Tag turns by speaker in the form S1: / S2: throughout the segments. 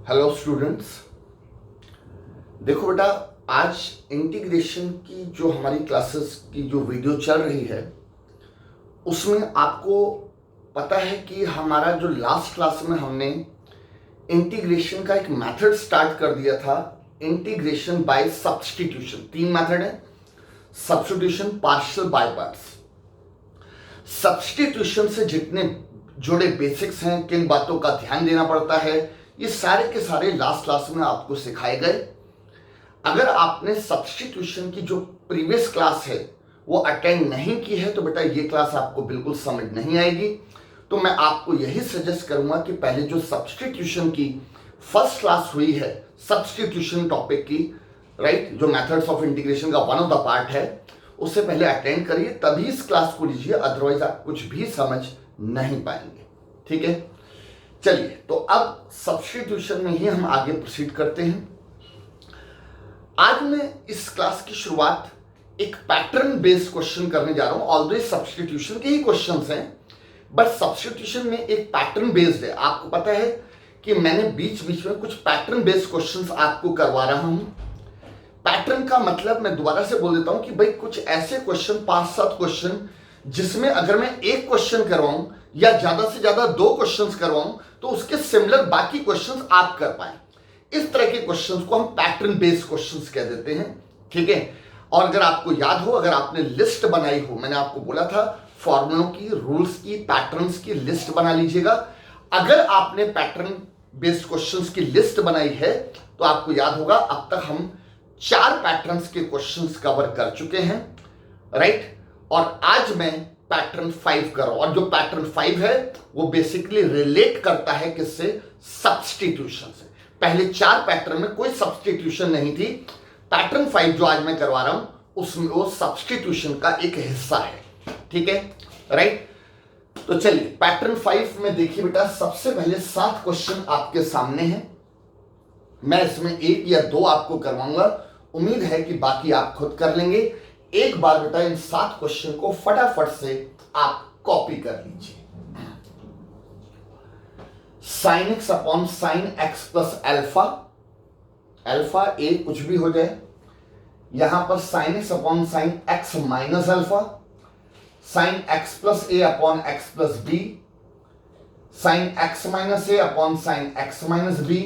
S1: Hello students. देखो बेटा, आज इंटीग्रेशन की जो हमारी क्लासेस की जो वीडियो चल रही है उसमें आपको पता है कि हमारा जो लास्ट क्लास में हमने इंटीग्रेशन का एक मेथड स्टार्ट कर दिया था, इंटीग्रेशन बाय सब्स्टिट्यूशन। 3 मेथड है, substitution, partial, by parts. Substitution से जितने जुड़े बेसिक्स हैं, किन बातों का ध्यान देना पड़ता है, ये सारे के सारे लास्ट क्लास में आपको सिखाए गए। अगर आपने सब्स्टिट्यूशन की जो प्रीवियस क्लास है वो अटेंड नहीं की है तो बेटा ये क्लास आपको बिल्कुल समझ नहीं आएगी। तो मैं आपको यही सजेस्ट करूंगा कि पहले जो सब्स्टिट्यूशन की फर्स्ट क्लास हुई है, सब्स्टिट्यूशन टॉपिक की, राइट, जो मेथड्स ऑफ इंटीग्रेशन का वन ऑफ द पार्ट है, उससे पहले अटेंड करिए, तभी इस क्लास को लीजिए, अदरवाइज आप कुछ भी समझ नहीं पाएंगे। ठीक है, चलिए तो अब सब्स्टिट्यूशन में ही हम आगे प्रोसीड करते हैं। आज मैं इस क्लास की शुरुआत एक पैटर्न बेस्ड क्वेश्चन करने जा रहा हूं। ऑल्दो सब्स्टिट्यूशन के ही क्वेश्चंस हैं, बट सब्स्टिट्यूशन में एक पैटर्न बेस्ड है। आपको पता है कि मैंने बीच बीच में कुछ पैटर्न बेस्ड क्वेश्चंस आपको करवा रहा हूं। पैटर्न का मतलब मैं दोबारा से बोल देता हूं कि भाई कुछ ऐसे क्वेश्चन, 5-7 क्वेश्चन, जिसमें अगर मैं एक क्वेश्चन करवाऊं या ज्यादा से ज्यादा 2 क्वेश्चंस करवाऊं तो उसके सिमिलर बाकी क्वेश्चंस आप कर पाए। इस तरह के क्वेश्चंस को हम पैटर्न बेस्ड क्वेश्चंस कह देते हैं। ठीक है, और अगर आपको याद हो, अगर आपने लिस्ट बनाई हो, मैंने आपको बोला था फॉर्मूलों की, रूल्स की, पैटर्न्स की लिस्ट बना लीजिएगा। अगर आपने पैटर्न बेस्ड क्वेश्चंस की लिस्ट बनाई है तो आपको याद होगा अब तक हम 4 पैटर्न्स के क्वेश्चंस कवर कर चुके हैं, राइट। और आज मैं पैटर्न 5 कर रहा हूं, और जो पैटर्न 5 है वो बेसिकली रिलेट करता है किससे? सब्स्टिट्यूशन से। पहले 4 पैटर्न में कोई सब्स्टिट्यूशन नहीं थी। पैटर्न 5 जो आज मैं करवा रहा हूं उसमें वो सब्स्टिट्यूशन का एक हिस्सा है। ठीक है, राइट। तो चलिए पैटर्न 5 में देखिए बेटा, सबसे पहले 7 क्वेश्चन आपके सामने हैं। मैं इसमें 1 या 2 आपको करवाऊंगा, उम्मीद है कि बाकी आप खुद कर लेंगे। एक बार बेटा इन 7 क्वेश्चन को फटाफट से आप कॉपी कर लीजिए। Sine x upon sine x plus alpha, alpha A कुछ भी हो जाए, यहां पर sine x upon sine x minus alpha, sine x plus A upon x plus B, sine x minus A upon sine x minus B,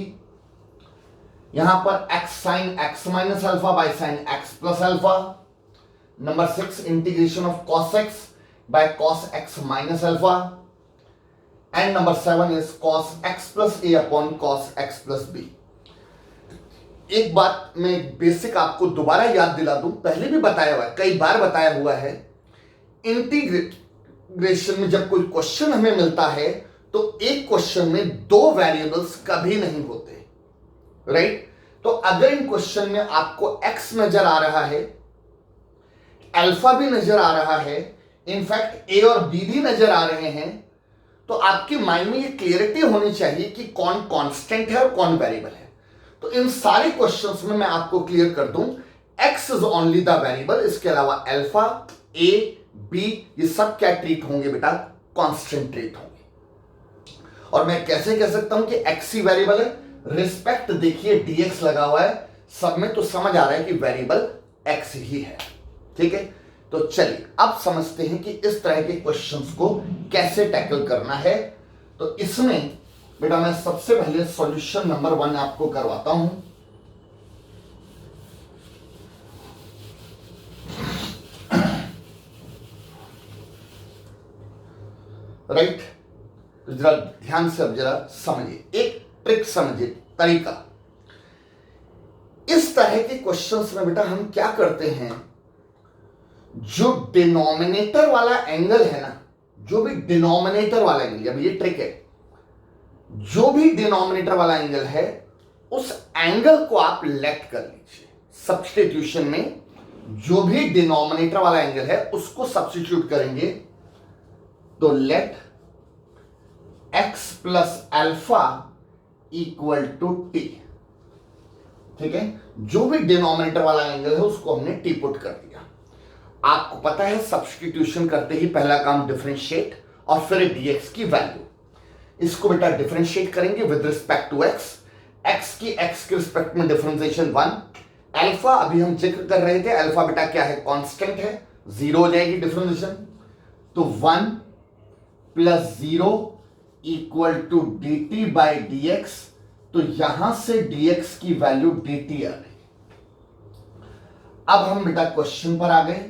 S1: यहां पर x sine x minus alpha by sine x plus alpha. Number 6, integration of cos x by cos x minus alpha, and number 7 is cos x plus a upon cos x plus b। एक बात मैं basic आपको दोबारा याद दिला दूं, पहले भी बताया हुआ है, कई बार बताया हुआ है। इंटीग्रेशन में जब कोई क्वेश्चन हमें मिलता है तो एक क्वेश्चन में 2 वेरिएबल्स कभी नहीं होते, राइट। तो अगर इन क्वेश्चन में आपको x नजर आ रहा है, अल्फा भी नजर आ रहा है, इनफैक्ट ए और बी भी नजर आ रहे हैं, तो आपके माइंड में ये क्लियरिटी होनी चाहिए कि कौन कांस्टेंट है और कौन वेरिएबल है। तो इन सारे क्वेश्चंस में मैं आपको क्लियर कर दूं, x is only the variable, इसके अलावा अल्फा, ए, बी, ये सब क्या ट्रीट होंगे बेटा? कांस्टेंट ट्रीट होंगे। और मैं कैसे कह सकता हूं कि एक्स ही वेरिएबल है? रिस्पेक्ट देखिए डीएक्स लगा हुआ है, सब में तो समझ आ रहा है कि वेरिएबल एक्स ही है। ठीक है, तो चलिए अब समझते हैं कि इस तरह के क्वेश्चंस को कैसे टैकल करना है। तो इसमें बेटा मैं सबसे पहले सॉल्यूशन नंबर 1 आपको करवाता हूं। राइट, तो जरा ध्यान से अब जरा समझिए, एक ट्रिक समझिए, तरीका। इस तरह के क्वेश्चंस में बेटा हम क्या करते हैं, जो डिनोमिनेटर वाला एंगल है ना, जो भी डिनोमिनेटर वाला एंगल, अब ये ट्रिक है, जो भी डिनोमिनेटर वाला एंगल है उस एंगल को आप लेट कर लीजिए। सब्स्टिट्यूशन में जो भी डिनोमिनेटर वाला एंगल है उसको सब्स्टिट्यूट करेंगे, तो let x plus alpha equal to t. ठीक है, जो भी डिनोमिनेटर वाला एंगल है उसको हमने टी पुट कर दिया। आपको पता है सब्स्टिट्यूशन करते ही पहला काम डिफरेंशिएट और फिर dx की वैल्यू। इसको बेटा डिफरेंशिएट करेंगे with respect to x, x की एक्स के रिस्पेक्ट में डिफरेंशिएशन 1, अल्फा अभी हम जिक्र कर रहे थे, अल्फा बेटा क्या है, कांस्टेंट है, 0 हो जाएगी डिफरेंशिएशन, तो 1 plus 0 equal to d t by d x, तो यहां से dx की वैल्यू dt आ गई। अब हम बेटा क्वेश्चन पर आ गए,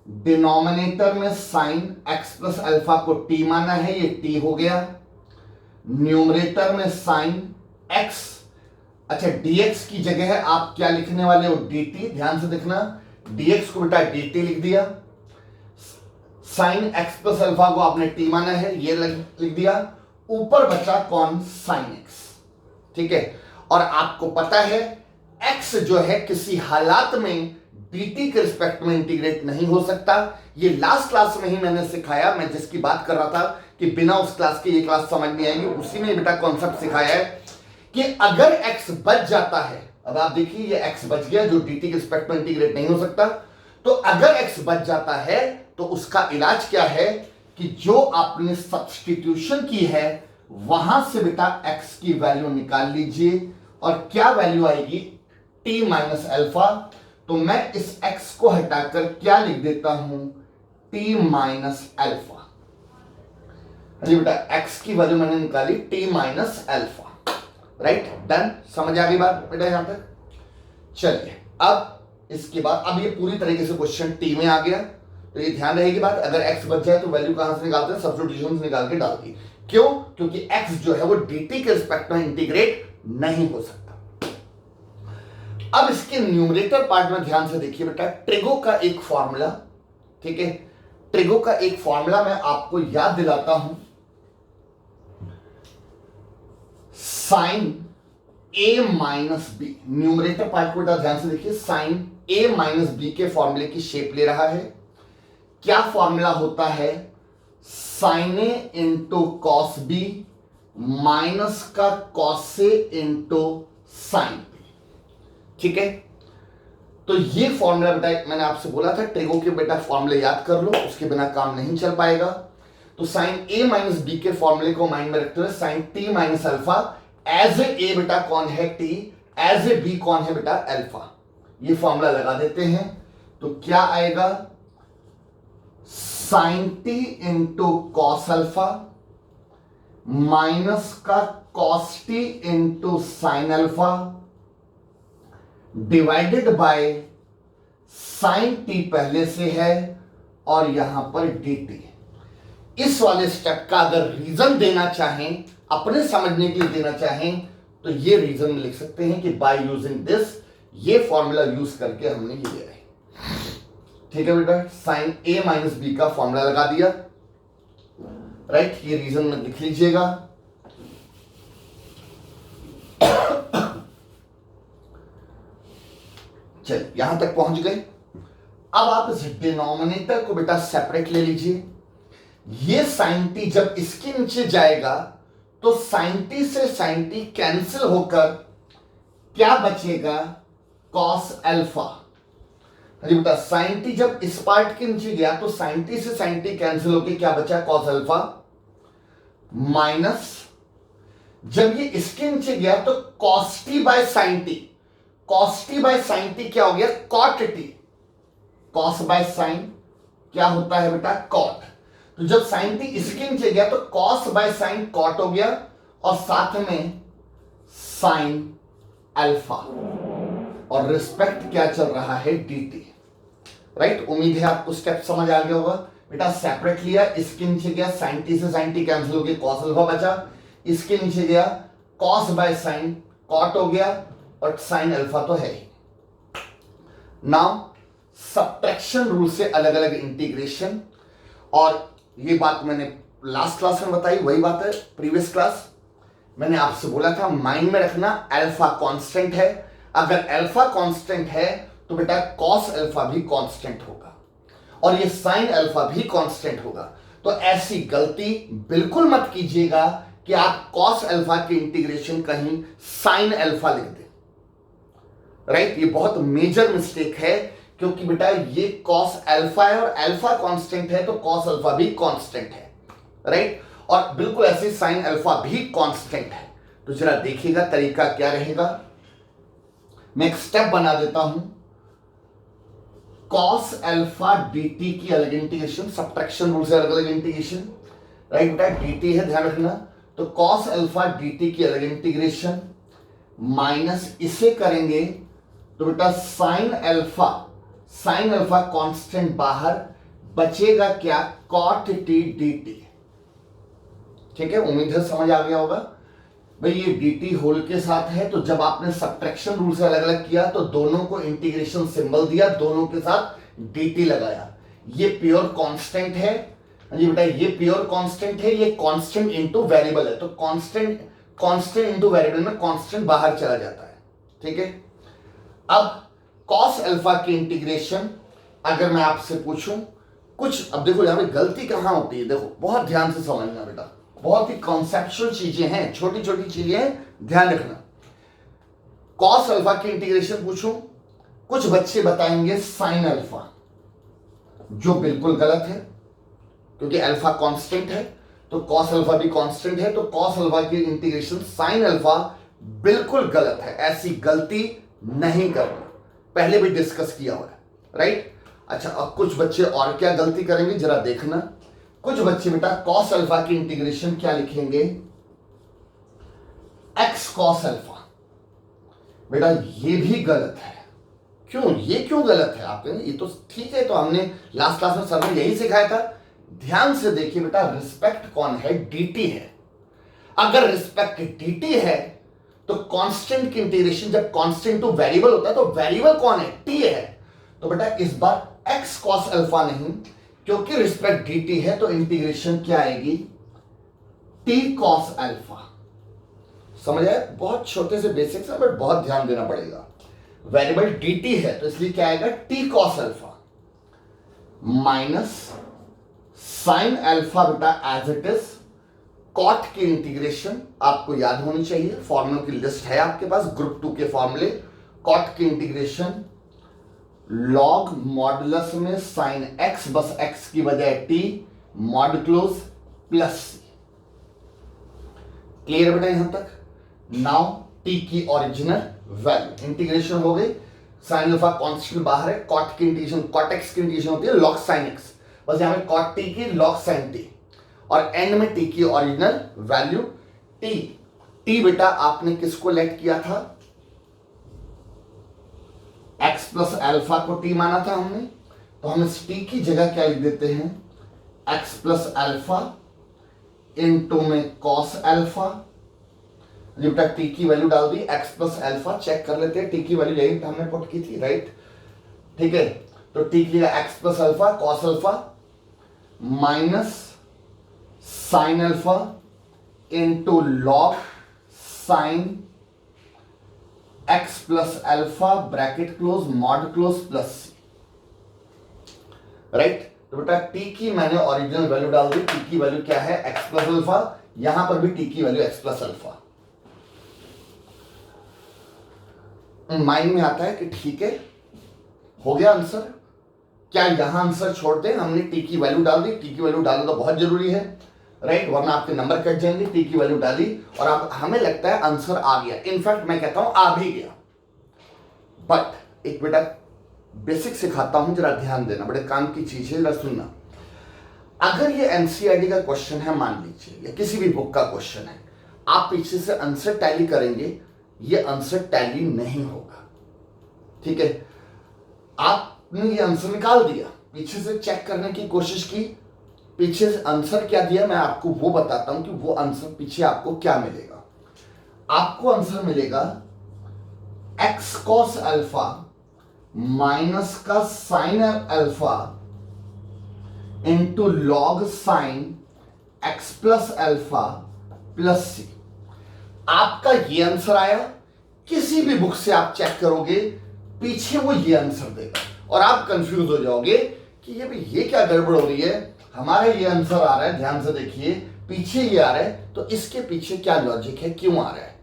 S1: डिनोमिनेटर में साइन x प्लस अल्फा को t माना है, ये t हो गया, न्यूमरेटर में साइन x, अच्छा dx की जगह है आप क्या लिखने वाले हो, dt, ध्यान से देखना, dx को बेटा dt लिख दिया, साइन x प्लस अल्फा को आपने t माना है, ये लिख दिया, ऊपर बचा कौन, साइन x, ठीक है। और आपको पता है x जो है किसी हालात में dt के रिस्पेक्ट में इंटीग्रेट नहीं हो सकता, ये लास्ट क्लास में ही मैंने सिखाया, मैं जिसकी बात कर रहा था कि बिना उस क्लास के ये क्लास समझ नहीं आएगी, उसी में बेटा कॉन्सेप्ट सिखाया है कि अगर x बच जाता है, अब आप देखिए ये x बच गया जो dt के रिस्पेक्ट में इंटीग्रेट नहीं हो सकता, तो अगर x बच जाता है तो उसका इलाज क्या है कि जो आपने सब्स्टिट्यूशन की है वहां से बेटा x की वैल्यू निकाल लीजिए, और क्या वैल्यू आएगी, t माइनस अल्फा, तो मैं इस x को हटाकर क्या लिख देता हूं, t माइनस अल्फा। अरे बेटा x की वैल्यू मैंने निकाली t minus alpha, right, done, समझ आ गई बात बेटा यहां तक। चलिए अब इसके बाद, अब ये पूरी तरीके से क्वेश्चन t में आ गया, तो ये ध्यान रहेगी बात, अगर x बच जाए तो वैल्यू कहां से निकालते हैं, सब्स्टिट्यूशन से निकाल के डाल दी, क्यों, क्योंकि x जो है वो dt के रिस्पेक्ट में इंटीग्रेट नहीं हो सकता। अब इसके न्यूमरेटर पार्ट में ध्यान से देखिए बेटा, ट्रिगो का एक फॉर्मूला, ठीक है, ट्रिगो का एक फॉर्मूला मैं आपको याद दिलाता हूं, sine a minus b, numerator part को बेटा ध्यान से देखिए, साइन a माइनस बी के फॉर्मूले की शेप ले रहा है, क्या फॉर्मूला होता है, sign A into cos B minus का cos A into sine B, ठीक है। तो ये फॉर्मूला बेटा मैंने आपसे बोला था ट्रिगो के बेटा फॉर्मूले याद कर लो, उसके बिना काम नहीं चल पाएगा। तो साइन ए माइनस बी के फॉर्मूले को माइंड में रखते हुए sine t minus alpha, as a बेटा कौन है टी, एज ए बी कौन है बेटा अल्फा, ये फॉर्मूला लगा देते हैं, तो क्या आएगा, sine t into cos alpha minus का cos t into sine alpha divided by sine t पहले से है और यहां पर डी टी। इस वाले स्टेप का अगर रीजन देना चाहें, अपने समझने के लिए देना चाहें, तो ये रीजन लिख सकते हैं कि बाय यूजिंग दिस, ये फॉर्मूला यूज करके हमने ये लिया है, ठीक है बेटा, साइन ए माइनस बी का फॉर्मूला लगा दिया, राइट, ये रीजन में लिख लीजिएगा। चलिए यहां तक पहुंच गए। अब आप इस डिनोमिनेटर को बेटा सेपरेट ले लीजिए, ये साइन टी जब इसके नीचे जाएगा तो साइन टी से साइन टी कैंसिल होकर क्या बचेगा, कॉस अल्फा। अरे बेटा साइन टी जब इस पार्ट के नीचे गया तो साइन टी से साइन टी कैंसिल होकर क्या बचा, कॉस अल्फा, माइनस जब ये इसके नीचे गया तो cos t by sine t, cos t by sine t क्या हो गया, cot t, cos by sine क्या होता है बेटा, कॉट। तो जब साइन टी इसके नीचे गया तो कॉस बाय साइन कॉट हो गया, और साथ में साइन अल्फा, और रिस्पेक्ट क्या चल रहा है, dt, राइट। उम्मीद है आपको स्टेप समझ आ गया होगा बेटा। सेपरेट लिया, इसके नीचे गया साइन टी से साइन टी कैंसिल हो गया, कॉस अल्फा बचा, इसके नीचे गया कॉस बाय साइन कॉट हो गया, और साइन अल्फा तो है ही। नाउ सब्ट्रैक्शन रूल से अलग अलग इंटीग्रेशन, और ये बात मैंने लास्ट क्लास में बताई, वही बात है प्रीवियस क्लास मैंने आपसे बोला था, माइंड में रखना अल्फा कांस्टेंट है, अगर अल्फा कांस्टेंट है तो बेटा कॉस अल्फा भी कांस्टेंट होगा, और ये साइन अल्फा भी कांस्टेंट होगा। तो ऐसी गलती बिल्कुल मत कीजिएगा कि आप कॉस अल्फा की इंटीग्रेशन कहीं साइन अल्फा लिख दें, राइट, ये बहुत मेजर मिस्टेक है, क्योंकि बेटा ये कॉस अल्फा है और अल्फा कांस्टेंट है तो कॉस अल्फा भी कांस्टेंट है, राइट, और बिल्कुल ऐसे साइन अल्फा भी कांस्टेंट है। तो जरा देखिएगा तरीका क्या रहेगा। मैं एक स्टेप बना देता हूं, cos अल्फा dt की अलग इंटीग्रेशन, सब्ट्रैक्शन रूल से अलग अलग इंटीग्रेशन, राइट बेटा, dt है ध्यान रखना। तो cos अल्फा dt की अलग इंटीग्रेशन माइनस इसे करेंगे तो बेटा sin अल्फा कांस्टेंट बाहर, बचेगा क्या, cot t dt। ठीक है, उम्मीद है समझ आ गया होगा भाई। ये dt होल के साथ है, तो जब आपने सब्ट्रैक्शन रूल से अलग अलग किया तो दोनों को इंटीग्रेशन सिंबल दिया, दोनों के साथ dt लगाया। ये प्योर कांस्टेंट है जी बेटा, ये प्योर कांस्टेंट है, ये कांस्टेंट इनटू वेरिएबल है, तो कांस्टेंट इनटू वेरिएबल में कांस्टेंट बाहर चला जाता है। ठीक है, अब cos अल्फा की इंटीग्रेशन अगर मैं आपसे पूछूं कुछ, अब देखो यहां पे गलती कहां होती है, देखो बहुत ध्यान से समझना बेटा, बहुत ही कॉन्सेप्चुअल चीजें हैं, छोटी छोटी चीजें हैं, ध्यान रखना। cos अल्फा की इंटीग्रेशन पूछूं, कुछ बच्चे बताएंगे sin अल्फा, जो बिल्कुल गलत है क्योंकि अल्फा कांस्टेंट है, तो cos अल्फा भी कांस्टेंट है, तो cos अल्फा की इंटीग्रेशन sin अल्फा बिल्कुल गलत है, ऐसी गलती नहीं करना, पहले भी डिस्कस किया हुआ है, राइट। अच्छा, अब कुछ बच्चे और क्या गलती करेंगे जरा देखना। कुछ बच्चे बेटा cos अल्फा की इंटीग्रेशन क्या लिखेंगे, x cos अल्फा। बेटा ये भी गलत है, क्यों, ये क्यों गलत है, आप कहेंगे ये तो ठीक है, तो हमने लास्ट क्लास में सर ने यही सिखाया था। ध्यान से देखिए बेटा, रिस्पेक्ट कौन है, dt है। अगर रिस्पेक्ट dt है तो कांस्टेंट की इंटीग्रेशन जब कांस्टेंट टू वेरिएबल होता है तो वेरिएबल कौन है, t है, तो बेटा इस बार x cos अल्फा नहीं, क्योंकि रिस्पेक्ट dt है तो इंटीग्रेशन क्या आएगी, t cos अल्फा। समझ आए, बहुत छोटे से बेसिक्स है बट बहुत ध्यान देना पड़ेगा। वेरिएबल dt है तो इसलिए क्या आएगा, t cos alpha minus sin alpha बेटा एज इट इज, कॉट की इंटीग्रेशन आपको याद होनी चाहिए, फॉर्मूलों की लिस्ट है आपके पास, ग्रुप 2 के फॉर्मूले। कॉट की इंटीग्रेशन लॉग मॉडुलस में sin x, बस x की बजाय t, modulus plus c। Clear बेटा यहां तक। नाउ t की ओरिजिनल वैल्यू, इंटीग्रेशन हो गई, sin अल्फा कांस्टेंट बाहर है, कॉट की इंटीग्रेशन, कॉट x की इंटीग्रेशन होती है log sin x, बस यहां पे cot t की log sin t, और एंड में t की ओरिजिनल वैल्यू t बेटा आपने किसको लेट किया था, x प्लस अल्फा को t माना था हमने, तो हम इस t की जगह क्या लिख देते हैं, x प्लस अल्फा इनटू में cos अल्फा। बेटा t की वैल्यू डाल दी, x प्लस अल्फा, चेक कर लेते हैं t की वैल्यू यही हमने पुट की थी, राइट। ठीक है, तो t की जगह x plus alpha cos alpha minus sin alpha into log sin x plus alpha bracket close mod close plus c, right. तो बेटा t की मैंने ओरिजिनल वैल्यू डाल दी, t की वैल्यू क्या है, x प्लस अल्फा, यहां पर भी t की value x plus alpha. Mind में आता है कि ठीक है हो गया आंसर, क्या यहां आंसर छोड़ दें, हमने टी की वैल्यू डाल दी, टी की वैल्यू डालना तो बहुत जरूरी है, राइट, वरना आपके नंबर कट जाएंगे। टी की वैल्यू डाली और आप, हमें लगता है आंसर आ गया, इनफैक्ट मैं कहता हूं आ भी गया, बट एक बेटा बेसिक सिखाता हूं, जरा ध्यान देना, बड़े काम की चीज है, जरा सुनना। अगर ये एनसीईआरटी का क्वेश्चन है मान लीजिए, या किसी भी बुक का क्वेश्चन है, आप पीछे से आंसर टैली करेंगे, ये आंसर टैली नहीं होगा। ठीक है, आपने ये आंसर निकाल दिया, पीछे से चेक करने की कोशिश की, पीछे से आंसर क्या दिया, मैं आपको वो बताता हूं कि वो आंसर पीछे आपको क्या मिलेगा। आपको आंसर मिलेगा x cos अल्फा माइनस का sin alpha into log sine x plus alpha plus c। आपका ये आंसर आया, किसी भी बुक से आप चेक करोगे पीछे वो ये आंसर देगा, और आप कंफ्यूज हो जाओगे कि ये क्या गड़बड़ हो रही है, हमारा ये आंसर आ रहा है, ध्यान से देखिए पीछे ये आ रहा है, तो इसके पीछे क्या लॉजिक है, क्यों आ रहा है।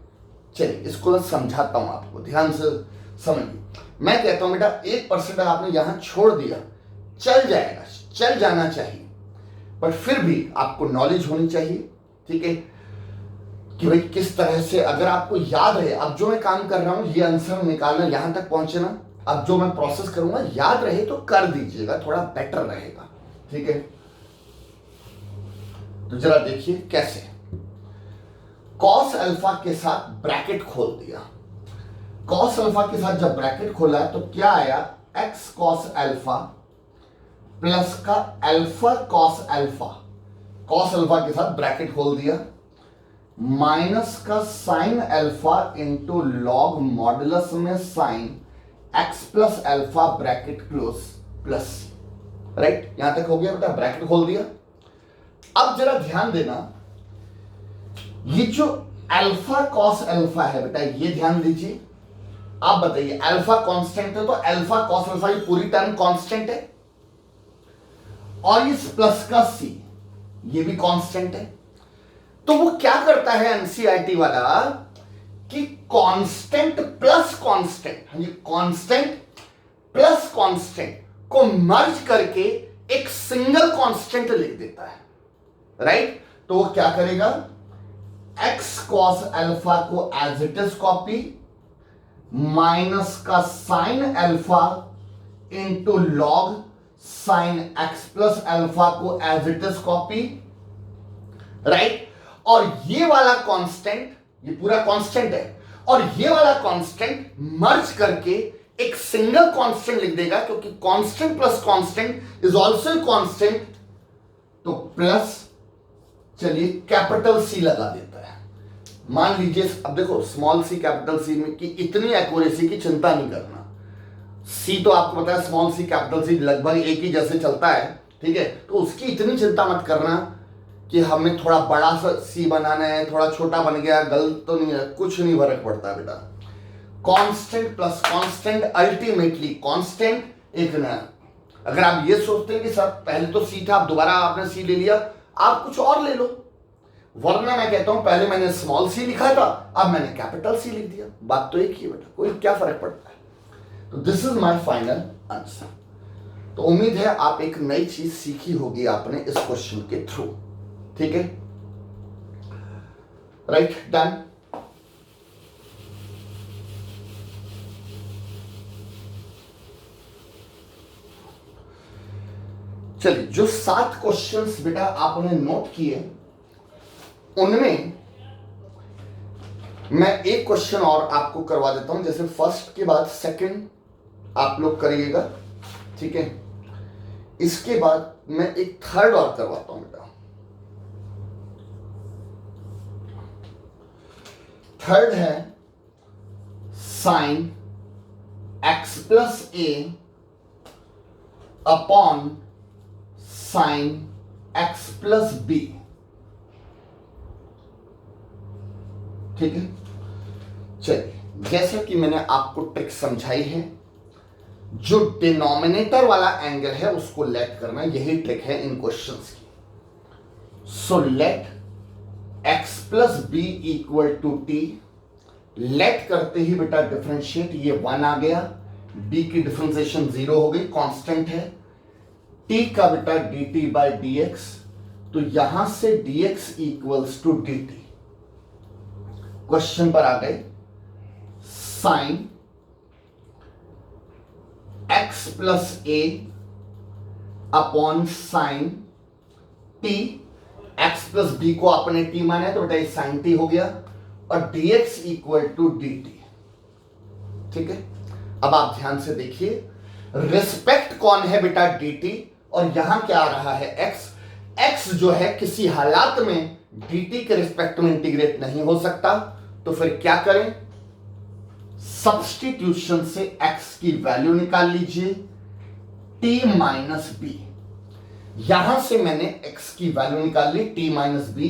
S1: चलिए इसको समझाता हूं आपको, ध्यान से समझिए। मैं कहता हूं बेटा 1% आपने यहां छोड़ दिया, चल जाएगा, चल जाना चाहिए, पर फिर भी आपको नॉलेज होनी चाहिए। ठीक है, कि भाई किस तरह से, अगर आपको याद रहे, अब जो मैं काम कर रहा हूं ये आंसर निकालना, यहां तक पहुंचे ना, अब जो मैं प्रोसेस करूंगा याद रहे तो कर दीजिएगा, थोड़ा बेटर रहेगा, ठीक है। तो जरा देखिए कैसे, कॉस अल्फा के साथ ब्रैकेट खोल दिया, कॉस अल्फा के साथ जब ब्रैकेट खोला तो क्या आया, एक्स कॉस अल्फा प्लस का alpha cos alpha, cos alpha के साथ ब्रैकेट खोल दिया, माइनस का sine alpha into log modulus में sine x plus alpha bracket close plus, right, यहां तक हो गया बेटा, ब्रैकेट खोल दिया। अब जरा ध्यान देना, ये जो अल्फा कॉस अल्फा है बेटा, ये ध्यान दीजिए, आप बताइए अल्फा कांस्टेंट है तो अल्फा कॉस अल्फा ये पूरी टर्म कांस्टेंट है, और इस प्लस का सी ये भी कांस्टेंट है। तो वो क्या करता है एनसीईआरटी वाला कि कांस्टेंट प्लस कांस्टेंट, हाँ जी, कांस्टेंट प्लस कांस्टेंट को मर्ज करके एक सिंगल कांस्टेंट लिख देता है, राइट। तो वो क्या करेगा, एक्स कॉस अल्फा को as it is copy, minus का sine alpha into log sine x plus alpha को as it is copy, right. और ये वाला कांस्टेंट, ये पूरा कांस्टेंट है, और ये वाला कांस्टेंट मर्ज करके एक सिंगल कांस्टेंट लिख देगा, क्योंकि constant plus constant is also constant, तो प्लस, चलिए कैपिटल सी लगा देता है। मान लीजिए, अब देखो स्मॉल सी कैपिटल सी में की इतनी एक्यूरेसी की चिंता नहीं करना, सी तो आपको पता है स्मॉल सी कैपिटल सी लगभग एक ही जैसे चलता है, ठीक है, तो उसकी इतनी चिंता मत करना कि हमें थोड़ा बड़ा सा सी बनाना है, थोड़ा छोटा बन गया गलत तो नहीं है, कुछ नहीं फर्क पड़ता बेटा। Constant plus constant ultimately constant, एक नया। अगर आप ये सोचते हैं कि सर पहले तो सी था, आप दोबारा आपने सी ले लिया, आप कुछ और ले लो, वरना मैं कहता हूं पहले मैंने स्मॉल सी लिखा था, अब मैंने कैपिटल सी लिख दिया, बात तो एक ही है बेटा, कोई क्या फर्क पड़ता है। तो this is my final answer. तो उम्मीद है आप एक नई चीज सीखी होगी आपने इस क्वेश्चन के थ्रू, ठीक है, राइट, डन। चलिए, जो 7 क्वेश्चंस बेटा आपने नोट किए, उनमें मैं एक क्वेश्चन और आपको करवा देता हूं, जैसे फर्स्ट के बाद सेकंड आप लोग करिएगा, ठीक है, इसके बाद मैं एक थर्ड और करवाता हूं बेटा। थर्ड है sine x plus A upon sine x plus B, ठीक है। चलिए, जैसा कि मैंने आपको ट्रिक समझाई है, जो डिनोमिनेटर वाला एंगल है उसको लेट करना, यही ट्रिक है इन क्वेश्चंस की। So let x plus b equal to t, let करते ही बेटा डिफरेंशिएट, ये 1 आ गया, b की डिफरेंशिएशन 0 हो गई, कांस्टेंट है, t का बेटा dt बाई dx, तो यहां से dx equals to dt। Question पर आ गए, sine x plus A upon sine t, x plus B को आपने t माना है तो बेटा साइन t हो गया, और dx इक्वल टू dt, ठीक है। अब आप ध्यान से देखिए, रिस्पेक्ट कौन है बेटा dt, और यहां क्या आ रहा है x, x जो है किसी हालात में dt के रिस्पेक्ट में इंटीग्रेट नहीं हो सकता, तो फिर क्या करें, सब्स्टिट्यूशन से x की वैल्यू निकाल लीजिए, t माइनस बी, यहां से मैंने x की वैल्यू निकाल ली t माइनस बी,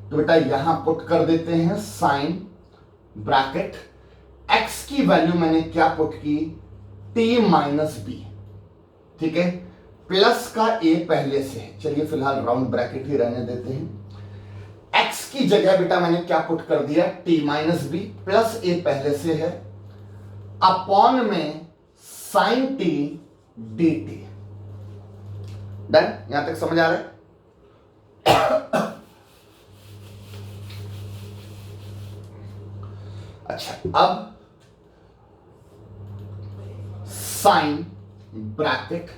S1: तो बेटा यहां पुट कर देते हैं साइन ब्रैकेट, x की वैल्यू मैंने क्या पुट की, t माइनस बी, ठीक है, प्लस का a पहले से है, चलिए फिलहाल राउंड ब्रैकेट ही रहने देते हैं, x की जगह बेटा मैंने क्या पुट कर दिया, t minus B, plus a पहले से है, अपॉन में साइन t dt, डन, यहां तक समझ आ रहा है। अच्छा, अब साइन ब्रैकेट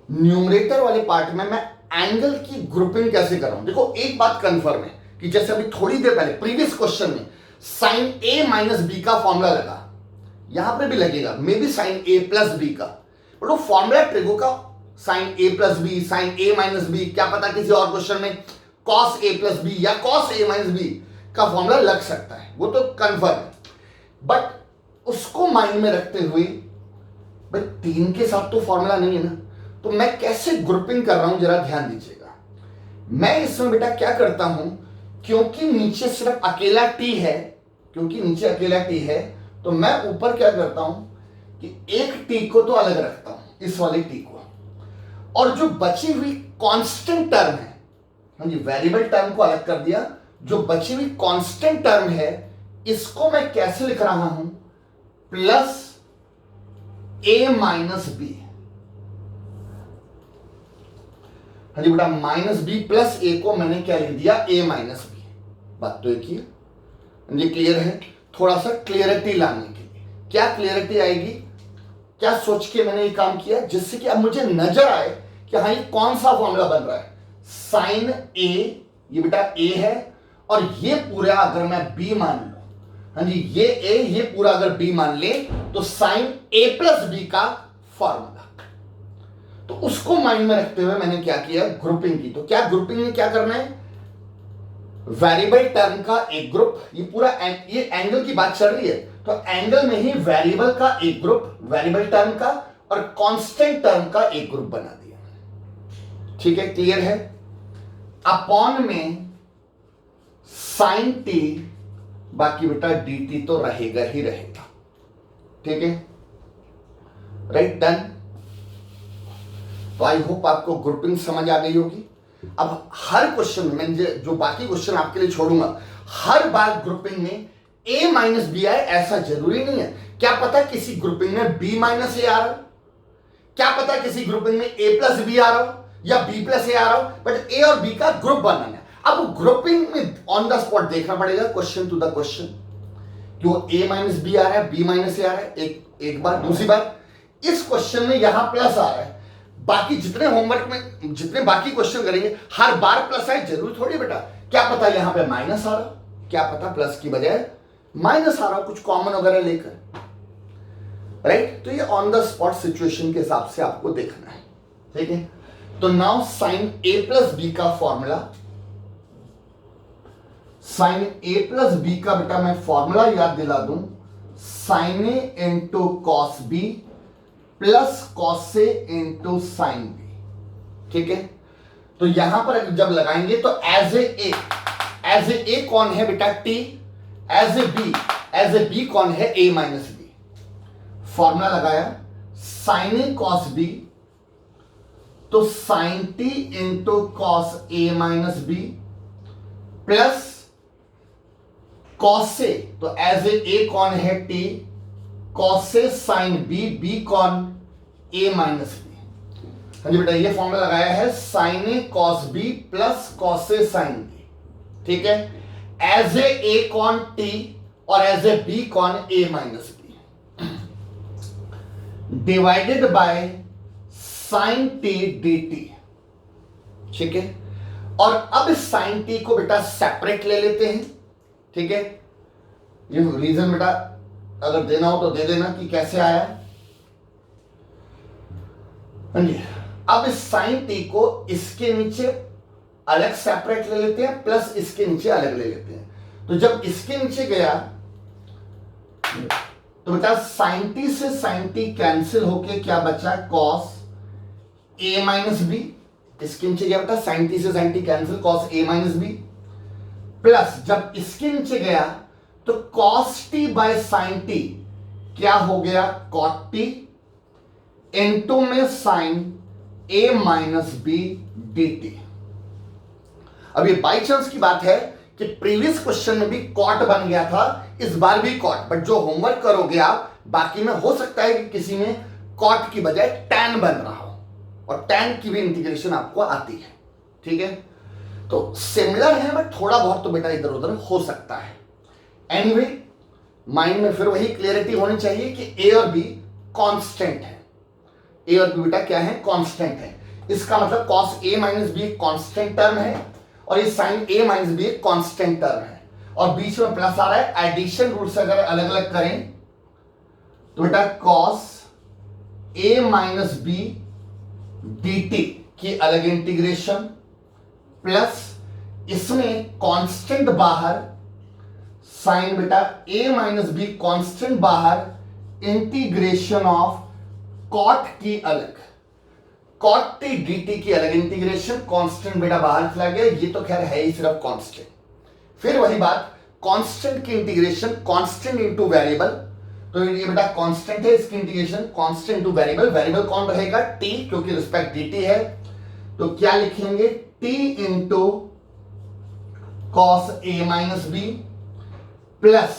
S1: न्यूमरेटर वाले पार्ट में मैं एंगल की ग्रुपिंग कैसे कर रहा हूं। देखो एक बात कंफर्म है कि जैसे अभी थोड़ी देर पहले प्रीवियस क्वेश्चन में साइन ए माइनस बी का फॉर्मूला लगा, यहां पे भी लगेगा मे बी साइन ए प्लस बी का, बट वो फॉर्मूला ट्रिगो का साइन ए प्लस बी, साइन ए माइनस बी, क्या पता किसी और क्वेश्चन में कॉस ए प्लस बी या कॉस ए माइनस बी का फॉर्मूला लग सकता है, वो तो कंफर्म है। बट उसको माइंड में रखते हुए भाई 3 के साथ तो फॉर्मूला नहीं है ना, तो मैं कैसे ग्रुपिंग कर रहा हूं जरा ध्यान दीजिएगा। मैं इसमें बेटा क्या करता हूं, क्योंकि नीचे सिर्फ अकेला टी है, क्योंकि नीचे अकेला टी है, तो मैं ऊपर क्या करता हूं कि एक टी को तो अलग रखता हूं, इस वाले टी को, और जो बची हुई कांस्टेंट टर्म है, हाँ जी वेरिएबल टर्म को अलग कर दिया, जो बची हुई कांस्टेंट टर्म है इसको मैं कैसे लिख रहा हूं, प्लस ए माइनस बी। हाँ जी बेटा, माइनस बी प्लस ए को मैंने क्या लिख दिया, ए माइनस बी। बात तो एक ही है, ये क्लियर है। थोड़ा सा क्लियरिटी लाने के लिए क्या क्लियरिटी आएगी, क्या सोच के मैंने ये काम किया, जिससे कि अब मुझे नजर आए कि हाँ ये कौन सा फॉर्मूला बन रहा है। साइन ए, ये बेटा ए है, और ये पूरा अगर मैं बी मान लूं, हाँ जी ये ए, ये पूरा अगर बी मान ले, तो साइन ए प्लस बी का फॉर्मूला। तो उसको माइंड में रखते हुए मैंने क्या किया, ग्रुपिंग की। तो क्या ग्रुपिंग में क्या करना है, वेरिएबल टर्म का एक ग्रुप, ये पूरा ये एंगल की बात चल रही है, तो एंगल में ही वेरिएबल का एक ग्रुप, वेरिएबल टर्म का और कांस्टेंट टर्म का एक ग्रुप बना दिया। ठीक है, क्लियर है। अपॉन में साइन टी, बाकी बेटा डी टी तो रहेगा ही रहेगा। ठीक है, राइट, डन। तो आई होप आपको ग्रुपिंग समझ आ गई होगी। अब हर क्वेश्चन में जो बाकी क्वेश्चन आपके लिए छोड़ूंगा, हर बार ग्रुपिंग में ए माइनस बी आए ऐसा जरूरी नहीं है। क्या पता किसी ग्रुपिंग में बी माइनस ए आ रहा हो, क्या पता किसी ग्रुपिंग में ए प्लस बी आ रहा हो या बी प्लस ए आ रहा हो, बट ए और बी का ग्रुप बनाना है। अब ग्रुपिंग में ऑन द स्पॉट देखना पड़ेगा, क्वेश्चन टू द क्वेश्चन, क्यों ए माइनस बी आ रहा है, बी माइनस ए आ रहा है, एक बार। दूसरी बात, इस क्वेश्चन में यहां प्लस आ रहा है, बाकी जितने होमवर्क में जितने बाकी क्वेश्चन करेंगे हर बार प्लस आए जरूरी थोड़ी बेटा। क्या पता यहां पे माइनस आ रहा, क्या पता प्लस की बजाय माइनस आ रहा, कुछ कॉमन वगैरह लेकर, राइट। तो ये ऑन द स्पॉट सिचुएशन के हिसाब से आपको देखना है। ठीक है, तो नाउ साइन ए प्लस बी का फॉर्मूला, साइन ए प्लस बी का बेटा मैं फॉर्मूला याद दिला दूं, sine A into cos B plus cos A into sine B. ठीक है, तो यहां पर जब लगाएंगे तो एज ए कौन है बेटा, टी, एज ए बी कौन है, ए माइनस बी। फॉर्मूला लगाया, साइन ए कॉस बी, तो sign t into cos A minus B plus cos ए, तो एज ए कौन है, T, cos A sine B, B कौन, ए माइनस बी। हाँ जी बेटा, ये फॉर्मूला लगाया है, साइन ए कॉस बी प्लस कॉस ए साइन बी। ठीक है, एज ए कौन, टी, और एज ए बी कौन, A minus B, divided by sine t d t. ठीक है, और अब इस साइन टी को बेटा सेपरेट ले लेते हैं। ठीक है, ये रीजन बेटा अगर देना हो तो दे देना कि कैसे आया। हाँ जी, अब इस साइन टी को इसके नीचे अलग सेपरेट ले लेते हैं, प्लस इसके नीचे अलग ले लेते हैं। तो जब इसके नीचे गया तो बेटा साइन टी से साइन टी कैंसिल होके क्या बचा, कॉस ए माइनस बी। इसके नीचे गया बेटा, साइन टी से sign T cancel, cos A minus B, plus जब इसके नीचे गया तो cos t by sine t क्या हो गया, कॉट टी, इनटू में साइन ए माइनस बी डी टी। अब ये बाई चांस की बात है कि प्रीवियस क्वेश्चन में भी कॉट बन गया था, इस बार भी कॉट, बट जो होमवर्क करोगे आप बाकी में हो सकता है कि किसी में कॉट की बजाय टैन बन रहा हो, और टैन की भी इंटीग्रेशन आपको आती है। ठीक है, तो सिमिलर है बट थोड़ा बहुत तो बेटा इधर उधर हो सकता है। एनीवे, माइंड में फिर वही क्लियरिटी होनी चाहिए कि ए और बी कांस्टेंट है। ए और बी बेटा क्या है? कांस्टेंट है। इसका मतलब कॉस ए माइनस बी एक कांस्टेंट टर्म है और ये साइन ए माइनस बी एक कांस्टेंट टर्म है और बीच में प्लस आ रहा है। एडिशन रूल से अगर अलग अलग करें तो बेटा cos A minus B dt की अलग इंटीग्रेशन प्लस इसमें कांस्टेंट बाहर, साइन बेटा ए माइनस बी कांस्टेंट बाहर, इंटीग्रेशन ऑफ कॉट की अलग, कॉट टी dt की अलग इंटीग्रेशन, कांस्टेंट बेटा बाहर चला गया, ये तो खैर है ही सिर्फ कांस्टेंट। फिर वही बात, कांस्टेंट की इंटीग्रेशन कांस्टेंट इनटू वेरिएबल, तो ये बेटा कांस्टेंट है, इसकी integration constant into variable, variable कौन रहेगा? t, क्योंकि रिस्पेक्ट dt है, तो क्या लिखेंगे? t into cos A minus B plus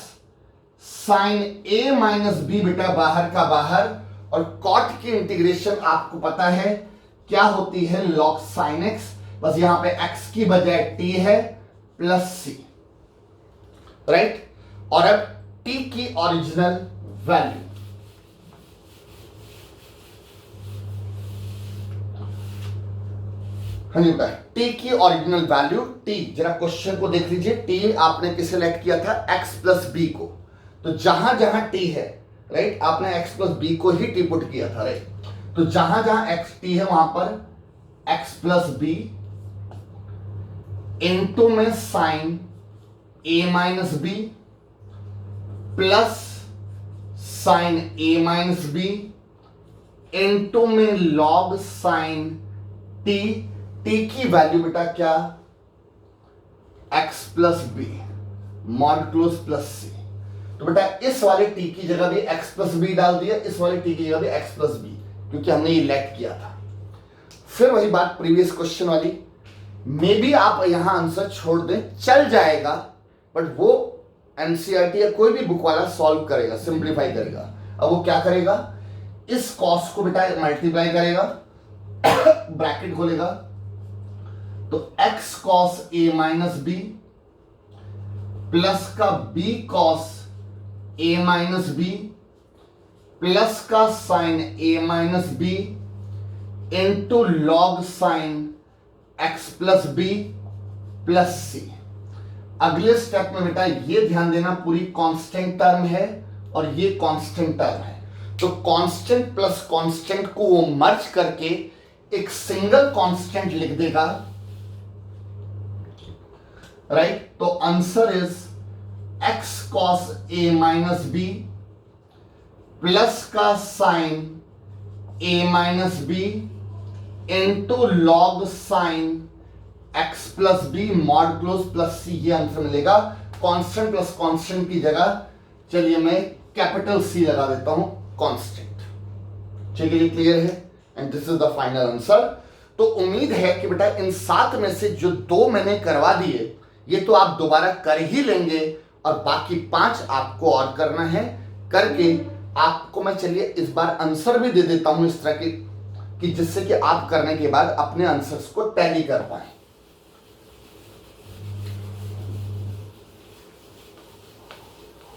S1: sign A minus B बेटा बाहर का बाहर, और कॉट की इंटीग्रेशन आपको पता है क्या होती है? लॉग साइन एक्स, बस यहां पे x की बजाय t है प्लस सी, राइट। और अब t की ओरिजिनल वैल्यू, हाँ जी बेटा, t की ओरिजिनल वैल्यू, t जरा क्वेश्चन को देख लीजिए, t आपने किसे लेट किया था? x प्लस बी को, तो जहां जहां t है, राइट, आपने x प्लस बी को ही t पुट किया था, राइट, तो जहां जहां x t है वहां पर x प्लस बी इंटू में sine a minus B plus sine a minus B into में लॉग साइन t, t की वैल्यू बेटा क्या? x plus B mod close plus C, तो बेटा इस वाले t की जगह भी x प्लस बी डाल दिया, इस वाले t की जगह भी x प्लस बी, क्योंकि हमने ये लेट किया था। फिर वही बात प्रीवियस क्वेश्चन वाली, मे बी आप यहां आंसर छोड़ दें, चल जाएगा, बट वो एनसीईआरटी या कोई भी बुक वाला सॉल्व करेगा, सिंप्लीफाई करेगा। अब वो क्या करेगा? इस कॉस को बेटा मल्टीप्लाई करेगा, ब्रैकेट खोलेगा, तो x कॉस ए माइनस बी प्लस का b कॉस ए माइनस बी प्लस का साइन ए minus B into log sine x plus B plus C. अगले स्टेप में बेटा ये ध्यान देना, पूरी कांस्टेंट टर्म है और ये कांस्टेंट टर्म है, तो कांस्टेंट प्लस कांस्टेंट को वो मर्ज करके एक सिंगल कांस्टेंट लिख देगा, राइट। तो answer is x cos A minus B plus का sine a minus B into log sine x plus B mod close plus सी, ये आंसर मिलेगा। कांस्टेंट प्लस कांस्टेंट की जगह चलिए मैं कैपिटल C लगा देता हूं, कांस्टेंट। चलिए ये क्लियर है, and this is the final answer. तो उम्मीद है कि बेटा इन 7 में से जो 2 मैंने करवा दिए ये तो आप दोबारा कर ही लेंगे, और बाकी 5 आपको और करना है। करके आपको मैं चलिए इस बार आंसर भी दे देता हूं इस तरह के, कि जिससे कि आप करने के बाद अपने आंसर्स को टैली कर पाए।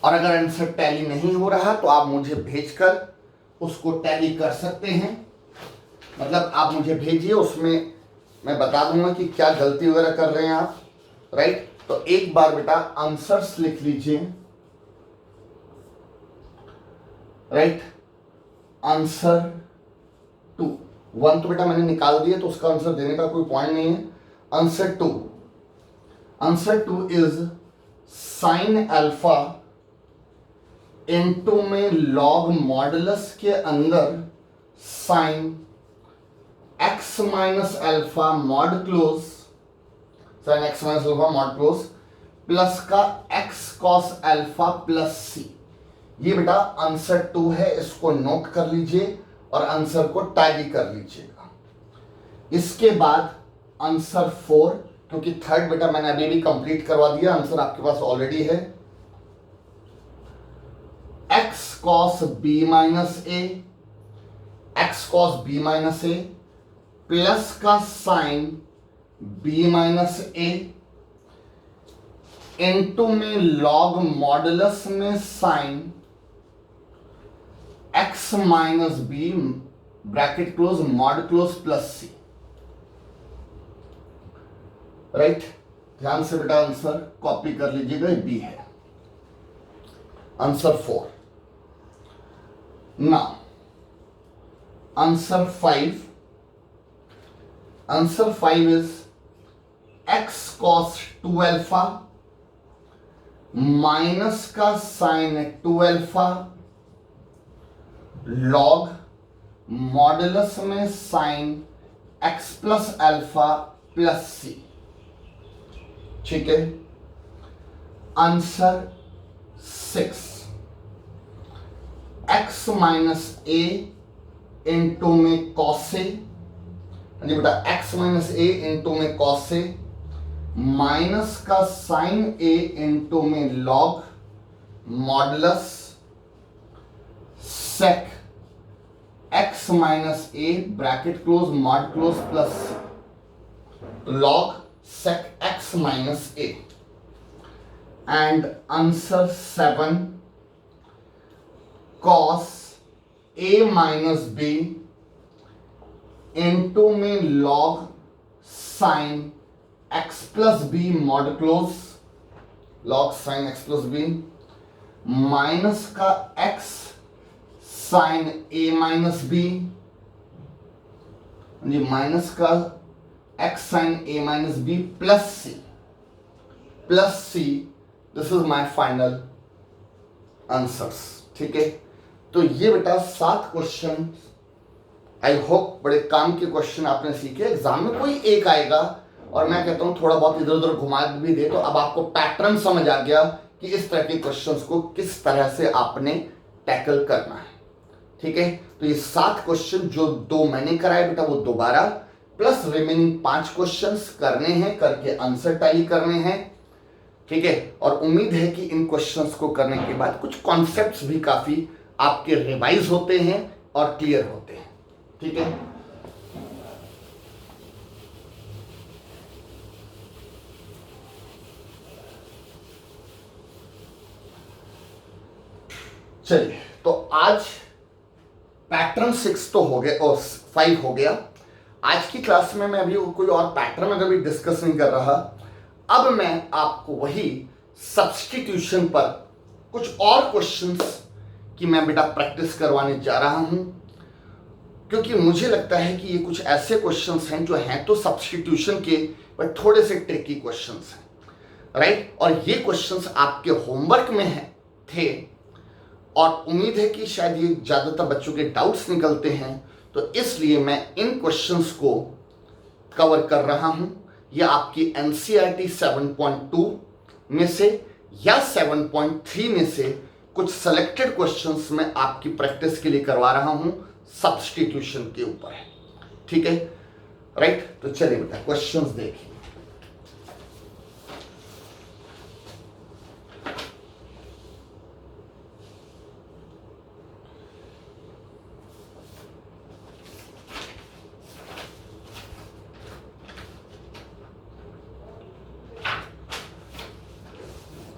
S1: और अगर आंसर टैली नहीं हो रहा तो आप मुझे भेजकर उसको टैली कर सकते हैं, मतलब आप मुझे भेजिए, उसमें मैं बता दूंगा कि क्या गलती वगैरह कर रहे हैं आप, राइट। तो एक बार बेटा आंसर्स लिख लीजिए, राइट। आंसर 2, 1 तो बेटा मैंने निकाल दिया, तो उसका आंसर देने का कोई पॉइंट नहीं है। Answer 2 is sine alpha into में लॉग मॉडुलस के अंदर sine x minus alpha mod close, sine x minus alpha mod close plus का x कॉस अल्फा प्लस सी। ये बेटा आंसर 2 है, इसको नोट कर लीजिए और आंसर को टैली कर लीजिएगा। इसके बाद आंसर 4, क्योंकि थर्ड बेटा मैंने अभी भी कंप्लीट करवा दिया, आंसर आपके पास ऑलरेडी है। x cos b minus A, x cos b minus A plus का sine b minus A into में लॉग मॉडुलस में sine x minus B bracket close mod close plus C. Right, ध्यान से बेटा answer copy कर लीजिएगा, B है answer 4। Now answer 5, answer 5 is x cos 2 अल्फा माइनस का साइन 2 अल्फा लॉग मॉडुलस में sine x plus alpha plus C. ठीक है, answer 6 x minus A into में कॉसे, जी बेटा x माइनस ए इंटू में कॉसे माइनस का साइन ए इंटू में log modulus sec x minus A bracket close mod close plus log sec x minus a, and answer 7 cos a minus b into में log sin x plus b mod close log sin x plus b minus का x sin a minus b, जी minus का x sin a minus b plus c, this is my final answers। ठीक है, तो ये बेटा 7 question, I hope बड़े काम के क्वेश्चन आपने सीखे। एग्जाम में कोई एक आएगा और मैं कहता हूं थोड़ा बहुत इधर उधर घुमा भी दे, तो अब आपको पैटर्न समझ आ गया कि इस तरह के क्वेश्चंस को किस तरह से आपने टैकल करना है। ठीक है, तो ये 7 क्वेश्चन जो 2 मैंने कराए बेटा वो दोबारा प्लस रिमेनिंग 5 क्वेश्चंस करने हैं, करके आंसर टैली करने हैं। ठीक है, और उम्मीद है कि इन क्वेश्चंस को करने के बाद कुछ कॉन्सेप्ट्स भी काफी आपके रिवाइज होते हैं और क्लियर होते हैं। ठीक है, चलिए तो आज पैटर्न 6 तो हो गया और 5 हो गया। आज की क्लास में मैं अभी कोई और पैटर्न अगर भी डिस्कस नहीं कर रहा, अब मैं आपको वही सब्स्टिट्यूशन पर कुछ और क्वेश्चंस की मैं बेटा प्रैक्टिस करवाने जा रहा हूं, क्योंकि मुझे लगता है कि ये कुछ ऐसे क्वेश्चंस हैं जो हैं तो सब्स्टिट्यूशन के पर थोड़े से ट्रिकी क्वेश्चंस हैं। राइट, और ये क्वेश्चंस आपके होमवर्क में थे और उम्मीद है कि शायद ये ज़्यादातर बच्चों के डाउट्स निकलते हैं, तो इसलिए मैं इन क्वेश्चंस को कवर कर रहा हूं। ये आपकी एनसीईआरटी 7.2 में से या 7.3 में से कुछ सेलेक्टेड क्वेश्चंस में आपकी प्रैक्टिस के लिए करवा रहा हूं, सब्स्टिट्यूशन के ऊपर है। ठीक है, राइट, तो चलिए बेटा क्वेश्चंस देखिए।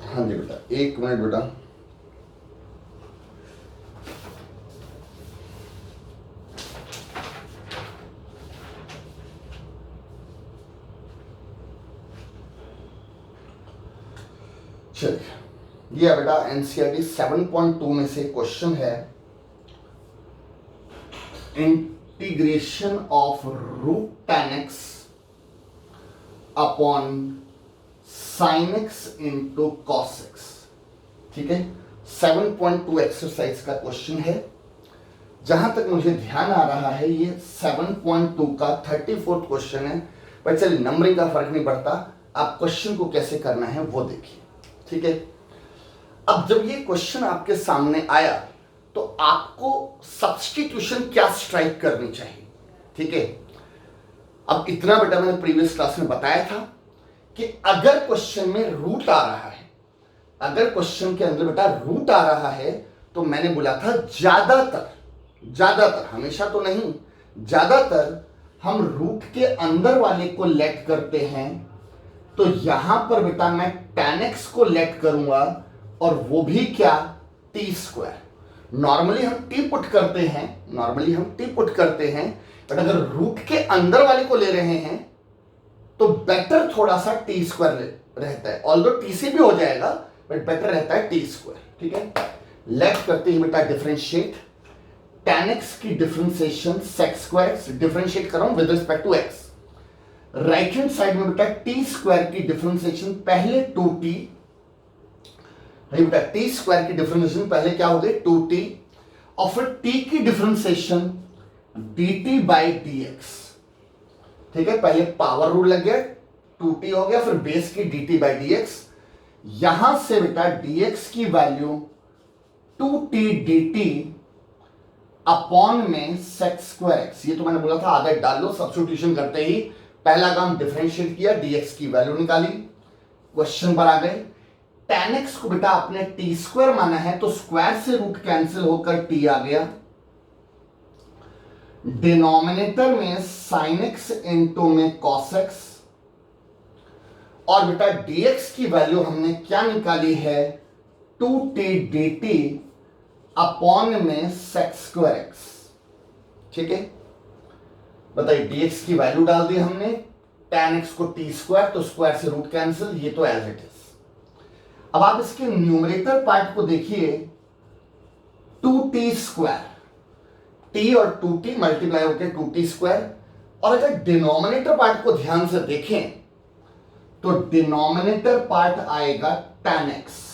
S1: हाँ जी बेटा, 1 मिनट बेटा। चलिए, ये बेटा एनसीईआरटी 7.2 में से क्वेश्चन है, integration of root tan x upon sin x into cos x। ठीक है, 7.2 एक्सरसाइज का क्वेश्चन है। जहां तक मुझे ध्यान आ रहा है ये 7.2 का 34th क्वेश्चन है, पर चलिए नंबरिंग का फर्क नहीं पड़ता, आप क्वेश्चन को कैसे करना है वो देखिए। ठीक है, अब जब ये क्वेश्चन आपके सामने आया तो आपको सब्स्टिट्यूशन क्या स्ट्राइक करनी चाहिए। ठीक है, अब इतना बेटा मैंने प्रीवियस क्लास में बताया था कि अगर क्वेश्चन में रूट आ रहा है, अगर क्वेश्चन के अंदर बेटा रूट आ रहा है, तो मैंने बोला था ज्यादातर, हमेशा तो नहीं, ज्यादातर हम रूट के अंदर वाले को लेट करते हैं तो यहां पर बेटा मैं tan x को लेट करूंगा और वो भी क्या, टी स्क्वायर। नॉर्मली हम टी पुट करते हैं, बट अगर रूट के अंदर वाले को ले रहे हैं तो बेटर थोड़ा सा टी स्क्वायर रहता है। ऑल्दो टी से भी हो जाएगा बट बेटर रहता है टी स्क्वायर। ठीक है, लेट करते हैं बेटा डिफरेंशिएट tan x की डिफरेंशिएशन sec स्क्वायर, डिफरेंशिएट कर रहा हूं with respect to x। Right hand side में बेटा टी स्क्वायर की डिफरेंशिएशन पहले 2t, बेटा टी स्क्वायर की डिफरेंशिएशन पहले क्या हो गई 2t, और फिर t की डिफरेंशिएशन dt बाई dx। ठीक है, पहले पावर रूल लग गया, 2t हो गया, फिर बेस की dt बाई dx। यहां से बेटा dx की वैल्यू 2t dt अपॉन में sec स्क्वायर x। ये तो मैंने बोला था आदत डाल लो, सब्स्टिट्यूशन करते ही पहला काम डिफरेंशिएट किया, dx की वैल्यू निकाली, क्वेश्चन पर आ गए। tan x को बेटा आपने टी स्क्वायर माना है तो स्क्वायर से रूट कैंसिल होकर t आ गया, डिनोमिनेटर में sin x इंटू में cos x, और बेटा dx की वैल्यू हमने क्या निकाली है 2t dt अपॉन में sec स्क्वायर x। ठीक है, बताइए dx की वैल्यू डाल दी हमने, tan x को t स्क्वायर तो स्क्वायर से रूट कैंसिल, ये तो एज इट इज। अब आप इसके न्यूमरेटर पार्ट को देखिए, 2t स्क्वायर, t और 2t मल्टीप्लाई होकर 2t स्क्वायर, और अगर डिनोमिनेटर पार्ट को ध्यान से देखें तो डिनोमिनेटर पार्ट आएगा tan x।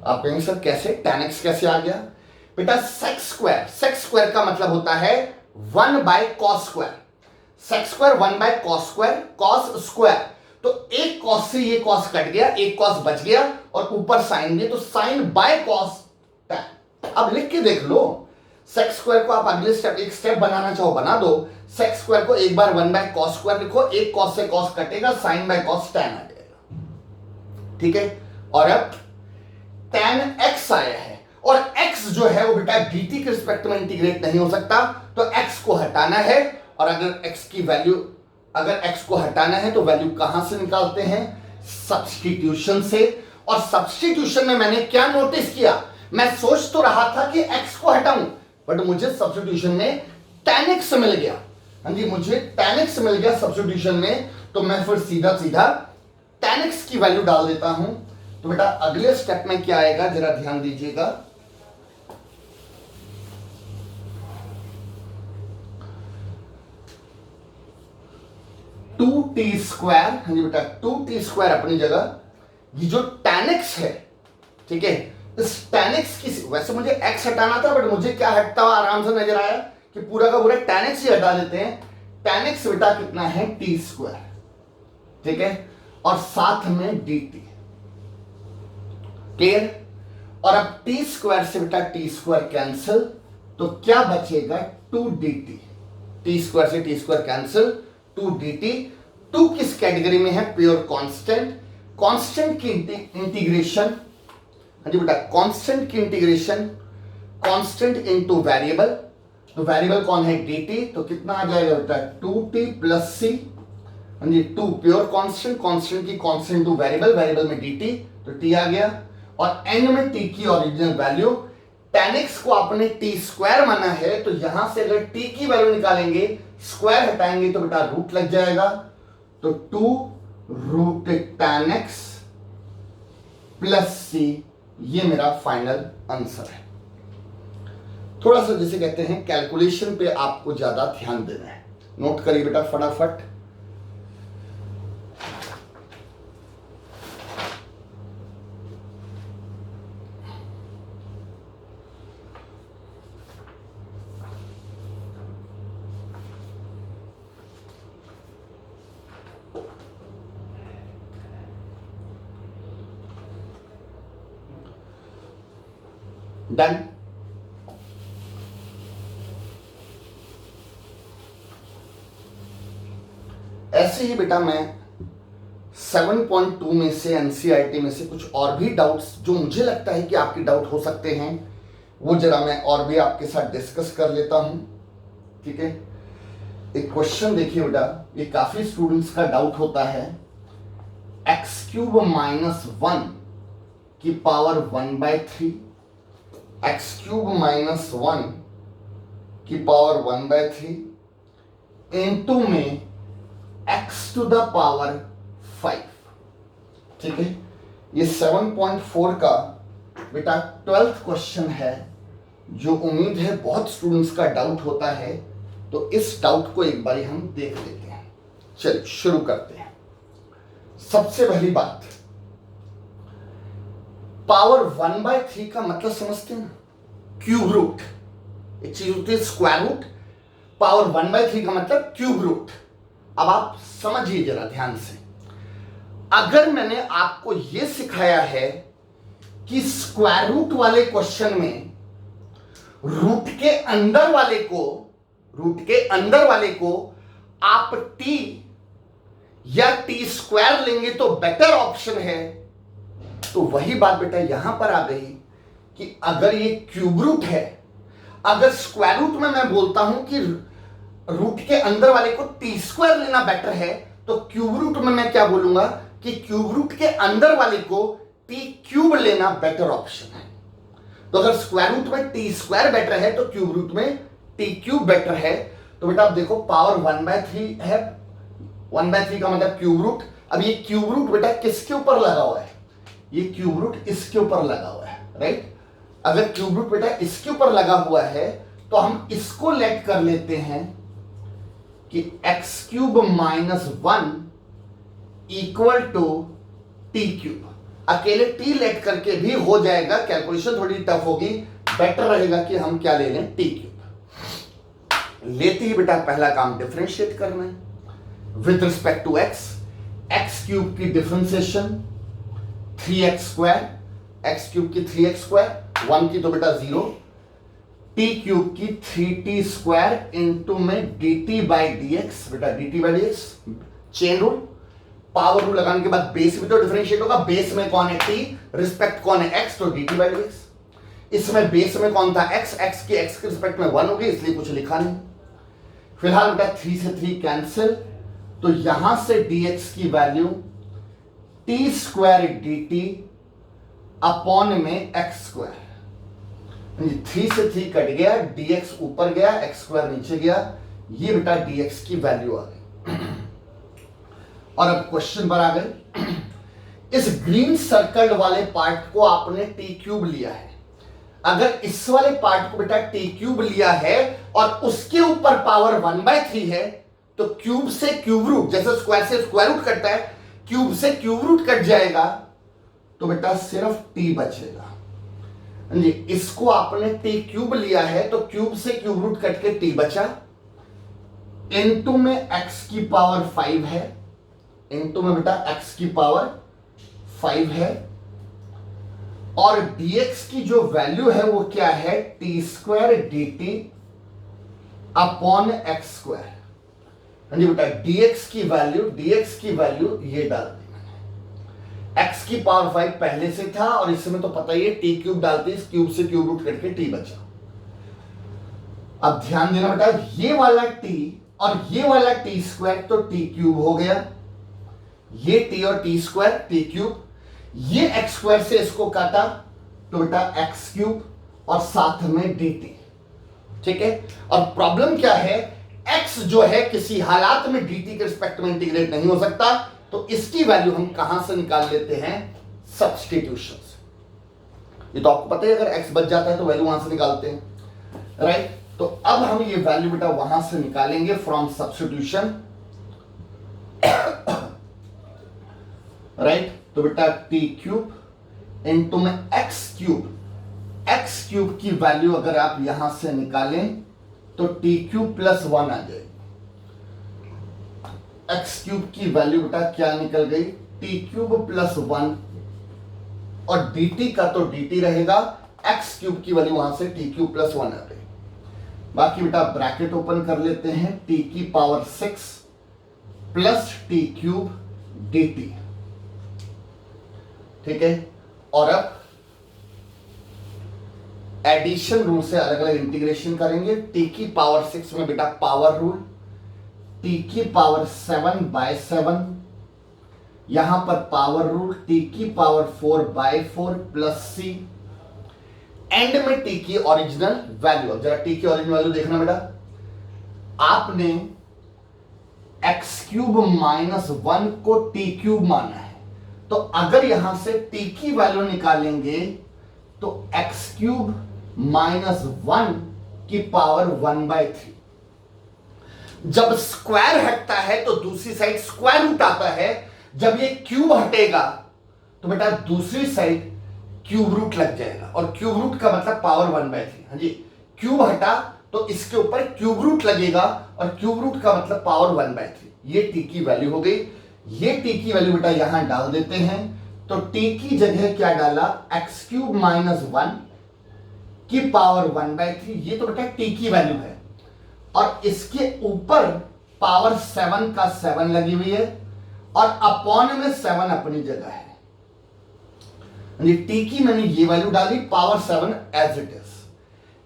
S1: आप कहेंगे सर कैसे, tan x कैसे आ गया? बेटा sec स्क्वायर का मतलब होता है 1 by cos square, sec square 1 by cos square, cos square, तो एक cos से ये cos कट गया, एक cos बच गया, और ऊपर sin दिए तो sin बाय cos tan। अब लिख के देख लो, sec स्क्वायर को आप अगले स्टेप, एक स्टेप बनाना चाहो बना दो, sec स्क्वायर को एक बार 1 बाय cos स्क्वायर लिखो, एक cos से cos कटेगा, sin बाय cos tan आ जाएगा। ठीक है, और अब tan x आया है, और x जो है वो बेटा dt के रिस्पेक्ट में इंटीग्रेट नहीं हो सकता, तो x को हटाना है, और अगर x की वैल्यू, अगर x को हटाना है तो वैल्यू कहां से निकालते हैं, सब्स्टिट्यूशन से। और सब्स्टिट्यूशन में मैंने क्या नोटिस किया, मैं सोच तो रहा था कि x को हटाऊं, बट मुझे सब्स्टिट्यूशन में tan x मिल गया। हाँ जी, मुझे tan x मिल गया सब्स्टिट्यूशन में, तो मैं फिर सीधा tan x की वैल्यू डाल देता हूं। तो बेटा अगले स्टेप में क्या आएगा जरा ध्यान दीजिएगा, 2t स्क्वायर, हाँ जी बेटा 2t स्क्वायर अपनी जगह, ये जो tan x है, ठीक है, इस tan x की, वैसे मुझे x हटाना था बट मुझे क्या हटता हुआ आराम से नजर आया कि पूरा का पूरा tan x ही हटा देते हैं। tan x बेटा कितना है t स्क्वायर, ठीक है, और साथ में dt, क्लियर। और अब t स्क्वायर से बेटा t स्क्वायर कैंसिल, तो क्या बचेगा 2dt, t स्क्वायर से t स्क्वायर कैंसिल, 2dt। 2 किस कैटेगरी में है, प्योर कांस्टेंट, कांस्टेंट की इंटीग्रेशन, हाँ जी बेटा कांस्टेंट की इंटीग्रेशन, कांस्टेंट इनटू वेरिएबल, तो वेरिएबल कौन है dt, तो कितना आ जाएगा बेटा 2t प्लस c, हाँ जी 2 प्योर कांस्टेंट, कांस्टेंट की कांस्टेंट टू वेरिएबल, वेरिएबल में dt, तो t आ गया, और n में t की ओरिजिनल वैल्यू, tan x को आपने t स्क्वायर माना है, तो यहां से अगर t की वैल्यू निकालेंगे, स्क्वायर हटाएंगे तो बेटा रूट लग जाएगा, तो 2 root tan x plus c, ये मेरा फाइनल आंसर है। थोड़ा सा जिसे कहते हैं कैलकुलेशन पे आपको ज्यादा ध्यान देना है, नोट करिए बेटा फटाफट। डन। ऐसे ही बेटा मैं 7.2 में से एनसीईआरटी में से कुछ और भी डाउट्स जो मुझे लगता है कि आपके डाउट हो सकते हैं, वो जरा मैं और भी आपके साथ डिस्कस कर लेता हूं। ठीक है, एक क्वेश्चन देखिए बेटा, ये काफी स्टूडेंट्स का डाउट होता है एक्स क्यूब माइनस 1 की पावर 1/3, एक्स क्यूब माइनस 1 की पावर 1/3 इंटू में एक्स टू द पावर 5। ठीक है, ये 7.4 का बेटा 12th क्वेश्चन है, जो उम्मीद है बहुत स्टूडेंट्स का डाउट होता है, तो इस डाउट को एक बार हम देख लेते हैं। चलिए शुरू करते हैं। सबसे पहली बात, पावर 1/3 का मतलब समझते हैं ना, क्यूब रूट। एक चीज होती है स्क्वायर रूट, पावर 1/3 का मतलब क्यूब रूट। अब आप समझिए जरा ध्यान से, अगर मैंने आपको यह सिखाया है कि स्क्वायर रूट वाले क्वेश्चन में रूट के अंदर वाले को आप टी या टी स्क्वायर लेंगे तो बेटर ऑप्शन है, तो वही बात बेटा यहां पर आ गई कि अगर ये क्यूब रूट है, अगर स्क्वायर रूट में मैं बोलता हूं कि रूट के अंदर वाले को टी स्क्वायर लेना बेटर है, तो क्यूब रूट में मैं क्या बोलूंगा कि क्यूब रूट के अंदर वाले को टी क्यूब लेना बेटर ऑप्शन है। तो अगर स्क्वायर रूट में टी स्क्वायर बेटर है तो क्यूब रूट में टी क्यूब बेटर है। तो बेटा आप देखो पावर 1/3 है, 1/3 का मतलब क्यूब रूट। अब ये क्यूब रूट बेटा किसके ऊपर लगा हुआ है? ये क्यूब रूट इसके ऊपर लगा हुआ है, राइट। अगर क्यूब रूट बेटा इसके ऊपर लगा हुआ है तो हम इसको लेट कर लेते हैं कि x cube minus 1 equal to t cube. अकेले टी लेट करके भी हो जाएगा, कैलकुलेशन थोड़ी टफ होगी, बेटर रहेगा कि हम क्या ले लें, टी क्यूब। लेते ही बेटा पहला काम डिफरेंशिएट करना है with respect to x. X cube की differentiation 3x square, x cube की 3x स्क्वायर, 1 की तो बेटा 0, टी क्यूब की 3t स्क्वायर इंटू में dt बाई dx। बेटा dt by dx chain rule, power rule लगाने के बाद बेस भी तो डिफरेंशिएट होगा। बेस में कौन है t, रिस्पेक्ट कौन है x, तो dt बाई dx। इसमें बेस में कौन था x, x के रिस्पेक्ट में 1 हो गई, इसलिए कुछ लिखा नहीं। फिलहाल बेटा 3 से 3 कैंसिल, तो यहां से dx की value t square dt upon में x स्क्वायर। 3 से 3 कट गया, dx ऊपर गया, x स्क्वायर नीचे गया, ये बेटा dx की वैल्यू आ गई। और अब क्वेश्चन पर आ गए, इस ग्रीन सर्कल वाले पार्ट को आपने टी क्यूब लिया है। अगर इस वाले पार्ट को बेटा टी क्यूब लिया है और उसके ऊपर पावर 1/3 है, तो क्यूब से क्यूब रूट, जैसे स्क्वायर से स्क्वायर रूट कटता है, क्यूब से क्यूब रूट कट जाएगा, तो बेटा सिर्फ टी बचेगा। जी, इसको आपने टी क्यूब लिया है तो क्यूब से क्यूब रूट कट के टी बचा, इनटू में एक्स की पावर 5 है, इनटू में बेटा एक्स की पावर 5 है, और dx की जो वैल्यू है वो क्या है, T square dt upon x square. हाँ जी बेटा, dx की वैल्यू ये डाल दी मैंने। x की पावर 5 पहले से था और इसमें तो पता ही है टी क्यूब डालते, इस क्यूब से क्यूब रूट करके टी बचा। अब ध्यान देना बेटा, ये वाला t और ये वाला टी स्क्वायर तो टी क्यूब हो गया, ये t और टी स्क्वायर टी क्यूब, ये एक्स स्क्वायर से इसको काटा तो बेटा एक्स क्यूब और साथ में dt। ठीक है, और प्रॉब्लम क्या है, x जो है किसी हालात में dt के रिस्पेक्ट में इंटीग्रेट नहीं हो सकता, तो इसकी वैल्यू हम कहां से निकाल लेते हैं, सब्स्टिट्यूशन से। ये तो आपको पता है, अगर x बच जाता है तो वैल्यू वहां से निकालते हैं, राइट। तो अब हम ये वैल्यू बेटा वहां से निकालेंगे फ्रॉम सब्स्टिट्यूशन, राइट। तो बेटा टी क्यूब इंटू में एक्स क्यूब की वैल्यू अगर आप यहां से निकालें तो टी क्यूब प्लस 1 आ जाएगी। एक्स क्यूब की वैल्यू बेटा क्या निकल गई, टी क्यूब प्लस 1, और dt का तो dt रहेगा, एक्स क्यूब की वैल्यू वहां से टी क्यूब प्लस 1 आ गई। बाकी बेटा ब्रैकेट ओपन कर लेते हैं, t की power 6 plus T cube dt। ठीक है, और अब एडिशन रूल से अलग अलग इंटीग्रेशन करेंगे। t की पावर 6 में बेटा पावर रूल, t की पावर 7/7 यहां पर पावर रूल टी की पावर 4/4 प्लस सी, एंड में टी की ओरिजिनल वैल्यू। अब जरा टी की ओरिजिनल वैल्यू देखना बेटा, आपने x³ - 1 को t³ माना है, तो अगर यहां से t की वैल्यू निकालेंगे तो x³ - 1 की पावर 1/3। जब स्क्वायर हटता है तो दूसरी साइड स्क्वायर रूट आता है, जब ये क्यूब हटेगा तो बेटा दूसरी साइड क्यूब रूट लग जाएगा, और क्यूब रूट का मतलब पावर 1/3। हाँ जी, क्यूब हटा तो इसके ऊपर क्यूब रूट लगेगा, और क्यूब रूट का मतलब पावर 1/3। ये टी की वैल्यू हो गई। ये टी की वैल्यू बेटा यहां डाल देते हैं, तो टी की जगह क्या डाला, x³ - 1 की पावर 1/3। ये तो बेटा टी की वैल्यू है, और इसके ऊपर पावर 7 का 7 लगी हुई है, और अपॉन में 7 अपनी जगह है। टी की मैंने ये वैल्यू डाली, पावर 7 एज इट इज।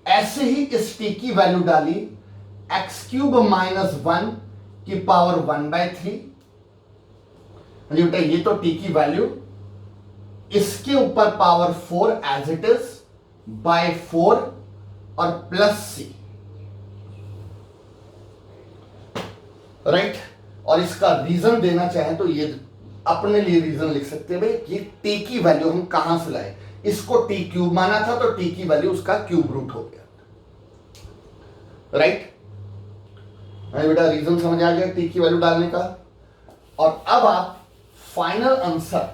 S1: ऐसे ही इस टी की वैल्यू डाली, x³ - 1 की पावर 1/3। बेटा ये तो टी की वैल्यू, इसके ऊपर power 4 as it is by 4 और प्लस सी, राइट। और इसका रीजन देना चाहें तो ये अपने लिए रीजन लिख सकते हैं, भाई ये टी की वैल्यू हम कहां से लाए, इसको t³ माना था तो टी की वैल्यू उसका क्यूब रूट हो गया, राइट। बेटा रीजन समझ आ गया टी की वैल्यू डालने का। और अब आप फाइनल आंसर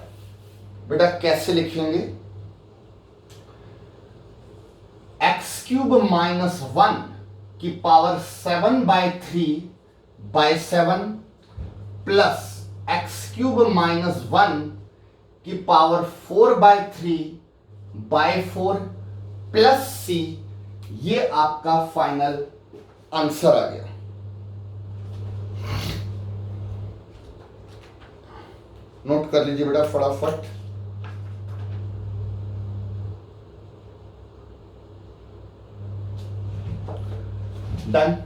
S1: बेटा कैसे लिखेंगे, x³ - 1 की पावर 7/3/7 प्लस x³ - 1 की पावर 4/3/4 प्लस सी, ये आपका फाइनल आंसर आ गया। नोट कर लीजिए बेटा फटाफट। डन।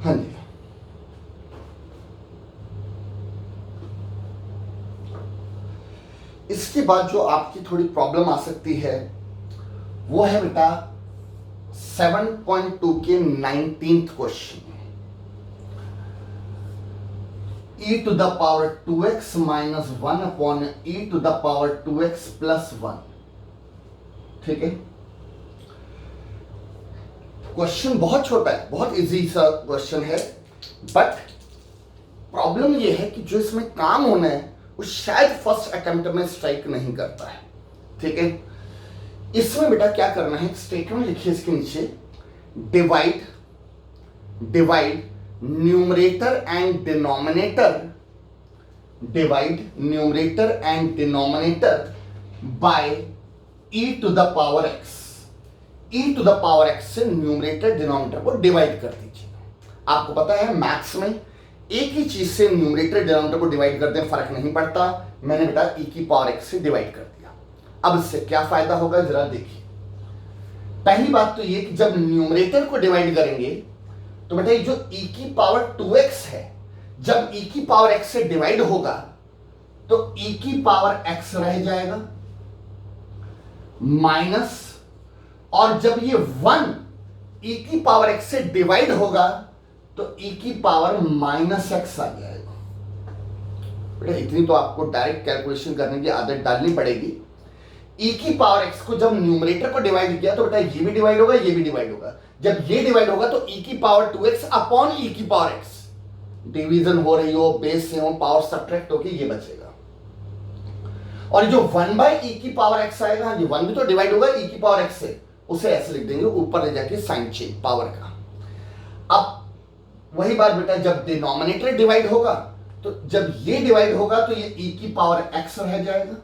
S1: हाँ जी, इसके बाद जो आपकी थोड़ी प्रॉब्लम आ सकती है वो है बेटा 7.2 के 19th question, e to the power 2x minus 1 upon e to the power 2x plus 1। ठीक है, क्वेश्चन बहुत छोटा है, बहुत इजी सा क्वेश्चन है, बट प्रॉब्लम ये है कि जो इसमें काम होना है वो शायद फर्स्ट अटेम्प्ट में स्ट्राइक नहीं करता है। ठीक है, इसमें बेटा क्या करना है, स्टेटमेंट लिखिए इसके नीचे, divide numerator and denominator by e to the power x। e to the power x से न्यूमरेटर डिनोमिनेटर को डिवाइड कर दीजिए। आपको पता है मैथ्स में एक ही चीज से न्यूमरेटर डिनोमिनेटर को डिवाइड करते हैं, फर्क नहीं पड़ता। मैंने बेटा e की पावर x से डिवाइड कर दिया। अब इससे क्या फायदा होगा जरा देखिए। पहली बात तो ये कि जब न्यूमरेटर को डिवाइड करेंगे तो बेटा ये जो e की पावर 2x है, जब e की पावर x से डिवाइड होगा तो e की पावर x रह जाएगा माइनस, और जब ये 1 e की पावर x से डिवाइड होगा तो e की पावर माइनस x आ जाएगा। बेटा इतनी तो आपको डायरेक्ट कैलकुलेशन करने की आदत डालनी पड़ेगी। e की पावर x को जब न्यूमरेटर को डिवाइड किया तो बेटा ये भी डिवाइड होगा, ये भी डिवाइड होगा। जब ये डिवाइड होगा तो e की पावर 2x अपॉन e की पावर x, डिवीजन हो रही हो, बेस से हो, पावर सब्ट्रैक्ट होके ये बचेगा। और जो 1/e की पावर x आएगा, ये 1 भी तो डिवाइड होगा e की पावर x से, उसे ऐसे लिख देंगे ऊपर ले जाके साइन चेंज पावर का। अब वही बात बेटा, जब डिनोमिनेटर डिवाइड होगा तो जब ये डिवाइड होगा तो ये e की पावर x रह जाएगा।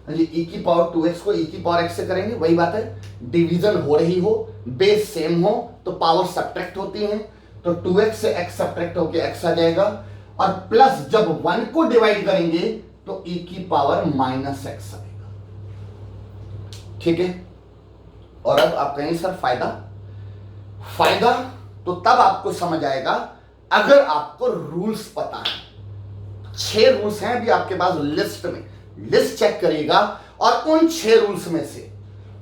S1: ये e की पावर 2x को e की पावर x से करेंगे, वही बात है, डिवीजन हो रही हो, बेस सेम हो तो पावर सब्ट्रैक्ट होती है, तो 2x से x सब्ट्रैक्ट होके x आ जाएगा। और प्लस जब 1 को डिवाइड करेंगे तो e की पावर माइनस एक्स आएगा। ठीक है, और अब आप कहेंगे सर फायदा, फायदा तो तब आपको समझ आएगा अगर आपको रूल्स पता है। 6 रूल्स हैं अभी आपके पास लिस्ट में, लिस्ट चेक करिएगा और उन 6 रूल्स में से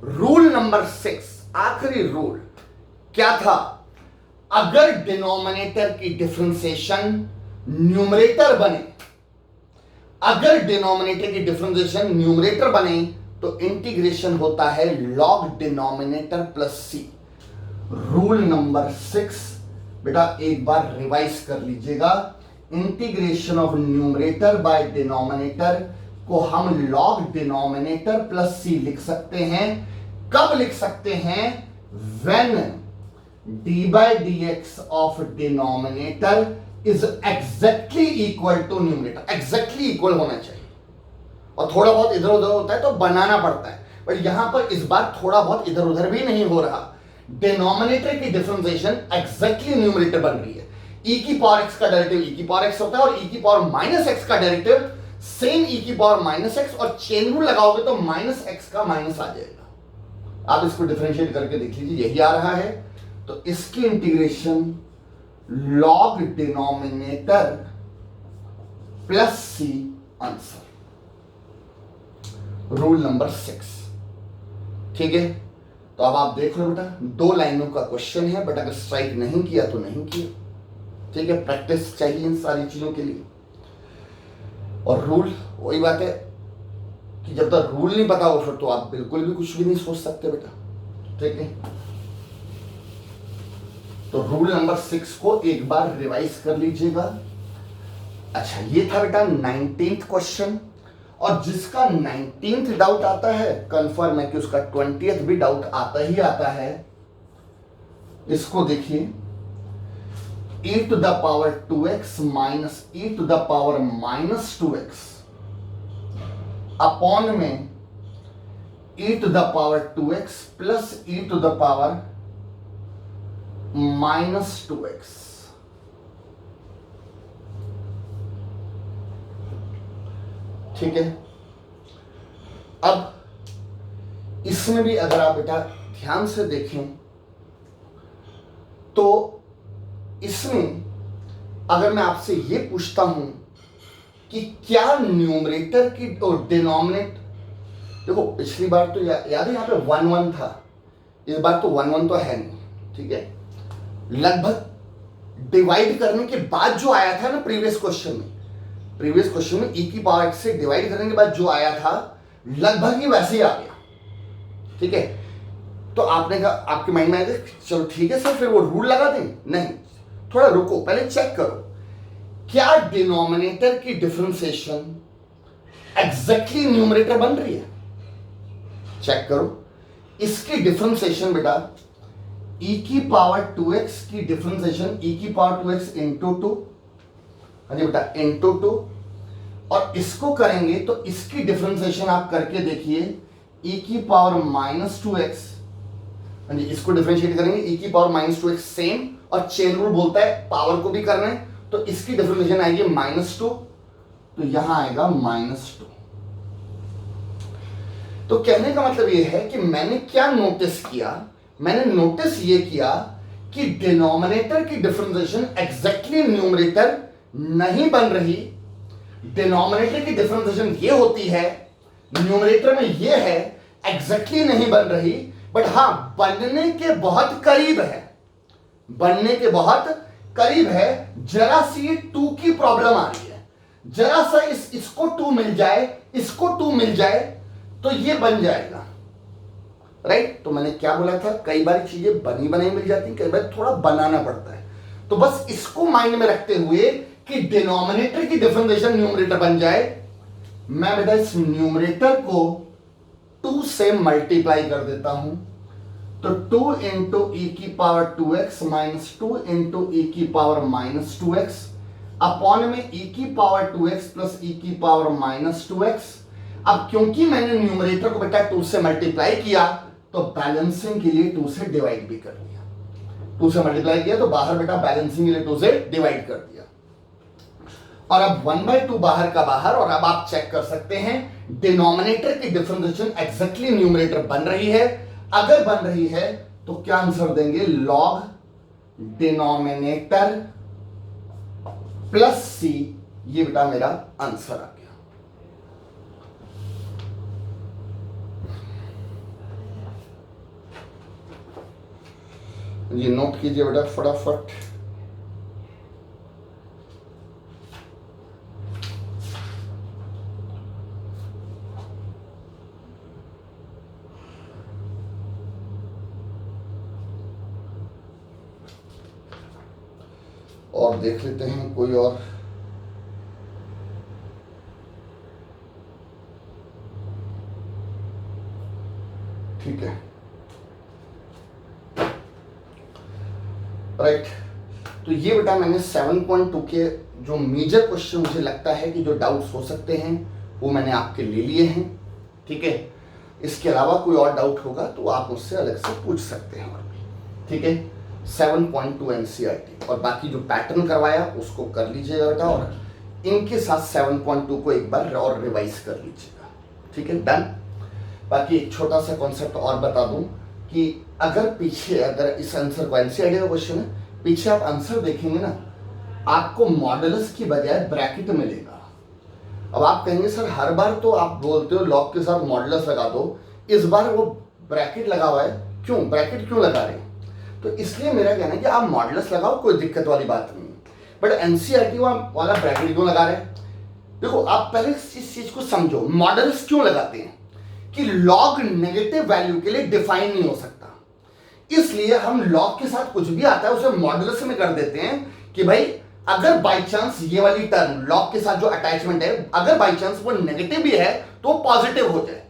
S1: रूल नंबर 6 आखिरी रूल क्या था, अगर डिनोमिनेटर की डिफरेंशिएशन न्यूमरेटर बने, अगर डिनोमिनेटर की डिफरेंशिएशन न्यूमरेटर बने तो इंटीग्रेशन होता है लॉग डिनोमिनेटर प्लस सी। रूल नंबर 6 बेटा एक बार रिवाइज कर लीजिएगा, integration of numerator by denominator को हम लॉग डिनोमिनेटर प्लस सी लिख सकते हैं। कब लिख सकते हैं, when d by d x of denominator is exactly equal to numerator. Exactly equal होना चाहिए, और थोड़ा बहुत इधर उधर होता है तो बनाना पड़ता है, बट यहां पर इस बार थोड़ा बहुत इधर उधर भी नहीं हो रहा। डिनोमिनेटर की डिफरेंशिएशन एग्जैक्टली न्यूमरेटर बन रही है। e की पावर x का डेरिवेटिव e की पावर x होता है और e की पावर माइनस x का डेरिवेटिव सेम e की पावर माइनस x, और चेन रूल लगाओगे तो माइनस x का माइनस आ जाएगा। आप इसको डिफरेंशिएट करके देख लीजिए, यही आ रहा है। तो इसकी integration log denominator plus c answer, rule number 6। ठीक है, तो अब आप देख लो बेटा 2 लाइनों का क्वेश्चन है, बट अगर स्ट्राइक नहीं किया तो नहीं किया। ठीक है, प्रैक्टिस चाहिए इन सारी चीजों के लिए। और रूल वही बात है कि जब तक रूल नहीं पता हो फिर तो आप बिल्कुल भी कुछ भी नहीं सोच सकते बेटा। ठीक है, तो रूल नंबर 6 को एक बार रिवाइज कर लीजिएगा। अच्छा, ये था बेटा 19th क्वेश्चन, और जिसका 19th डाउट आता है कंफर्म है कि उसका 20th भी डाउट आता ही आता है। इसको देखिए, e to the power 2x minus e to the power minus 2x upon में e to the power 2x plus e to the power minus 2x। ठीक है, अब इसमें भी अगर आप बेटा ध्यान से देखें तो इसमें अगर मैं आपसे ये पूछता हूं कि क्या न्यूमरेटर की और डिनोमिनेटर, देखो पिछली बार तो याद है यहां पे 1 1 था, इस बार तो 1 1 तो है नहीं। ठीक है, लगभग डिवाइड करने के बाद जो आया था ना प्रीवियस क्वेश्चन में e की पावर x से डिवाइड करने के बाद जो आया था लगभग ही वैसे ही आ गया। ठीक है, तो आपने कहा, आपके माइंड में आया चलो ठीक है सर फिर वो रूल लगा दें, नहीं थोड़ा रुको, पहले चेक करो क्या डिनोमिनेटर की डिफरेंशिएशन एग्जैक्टली न्यूमरेटर बन रही है। चेक करो, इसकी डिफरेंशिएशन बेटा e की पावर 2x की डिफरेंशिएशन e की पावर 2x इंटू 2, हाँ जी बेटा इंटू 2, और इसको करेंगे तो इसकी डिफरेंशिएशन आप करके देखिए e की पावर माइनस 2x, हाँ जी इसको डिफरेंशिएट करेंगे e की पावर माइनस 2x सेम, और चेन रूल बोलता है पावर को भी करना है, तो इसकी डिफरेंशिएशन आएगी -2, तो यहां आएगा -2। तो कहने का मतलब यह है कि मैंने क्या नोटिस किया, मैंने नोटिस ये किया कि डिनोमिनेटर की डिफरेंशिएशन एग्जैक्टली न्यूमरेटर नहीं बन रही। डिनोमिनेटर की डिफरेंशिएशन ये होती है, न्यूमरेटर में ये है, एग्जैक्टली नहीं बन रही, बट हां बनने के बहुत करीब है, बनने के बहुत करीब है। जरा सी 2 की प्रॉब्लम आ रही है, जरा सा इसको 2 मिल जाए, इसको 2 मिल जाए तो ये बन जाएगा, राइट। तो मैंने क्या बोला था, कई बार चीजें बनी बनाई मिल जाती, कई बार थोड़ा बनाना पड़ता है। तो बस इसको माइंड में रखते हुए कि डिनोमिनेटर की डिफरेंशिएशन न्यूमरेटर बन जाए, मैं बेटा इस न्यूमरेटर को 2 से मल्टीप्लाई कर देता हूं, तो 2 इंटू ई की पावर 2x माइनस 2 इंटू ई की पावर माइनस 2x अपॉन में e की पावर 2x प्लस e की पावर माइनस 2x। अब क्योंकि मैंने न्यूमरेटर को बेटा 2 से मल्टीप्लाई किया तो बैलेंसिंग के लिए 2 से डिवाइड भी कर दिया, 2 से मल्टीप्लाई किया तो बाहर बेटा बैलेंसिंग के लिए 2 से डिवाइड कर दिया। और अब 1/2 बाहर का बाहर, और अब आप चेक कर सकते हैं डिनोमिनेटर की डिफरेंशिएशन एग्जैक्टली न्यूमरेटर बन रही है। अगर बन रही है तो क्या आंसर देंगे, लॉग डिनोमिनेटर प्लस सी, ये बेटा मेरा आंसर आ गया। ये नोट कीजिए बेटा फटाफट। और देख लेते हैं कोई और। ठीक है, राइट। तो ये बेटा मैंने 7.2 के जो मेजर क्वेश्चन मुझे लगता है कि जो डाउट्स हो सकते हैं वो मैंने आपके ले लिए हैं। ठीक है, इसके अलावा कोई और डाउट होगा तो आप मुझसे अलग से पूछ सकते हैं और भी। ठीक है, 7.2 एनसीईआरटी और बाकी जो पैटर्न करवाया उसको कर लीजिएगा बेटा, और इनके साथ 7.2 को एक बार और रिवाइज कर लीजिएगा। ठीक है, डन। बाकी एक छोटा सा कॉन्सेप्ट और बता दूं कि अगर पीछे, अगर इस आंसर को एनसीईआरटी का क्वेश्चन है, पीछे आप आंसर देखेंगे ना, आपको मॉडुलस की बजाय ब्रैकेट मिलेगा। अब आप कहेंगे सर हर बार तो आप बोलते हो लॉग के साथ मॉडुलस लगा दो, इस बार वो ब्रैकेट लगा हुआ है, क्यों ब्रैकेट क्यों लगा रहे हैं? तो इसलिए मेरा कहना है कि आप मॉडुलस लगाओ, कोई दिक्कत वाली बात नहीं, बट एनसीईआरटी वाला ब्रैकेट क्यों लगा रहे हैं? देखो आप पहले इस चीज को समझो, मॉडुलस क्यों लगाते हैं कि लॉग नेगेटिव वैल्यू के लिए डिफाइन नहीं हो सकता, इसलिए हम लॉग के साथ कुछ भी आता है उसे मॉडुलस में कर देते हैं कि भाई अगर बाई चांस ये वाली टर्म लॉग के साथ जो अटैचमेंट है, अगर बाई चांस वो नेगेटिव भी है तो पॉजिटिव हो जाए,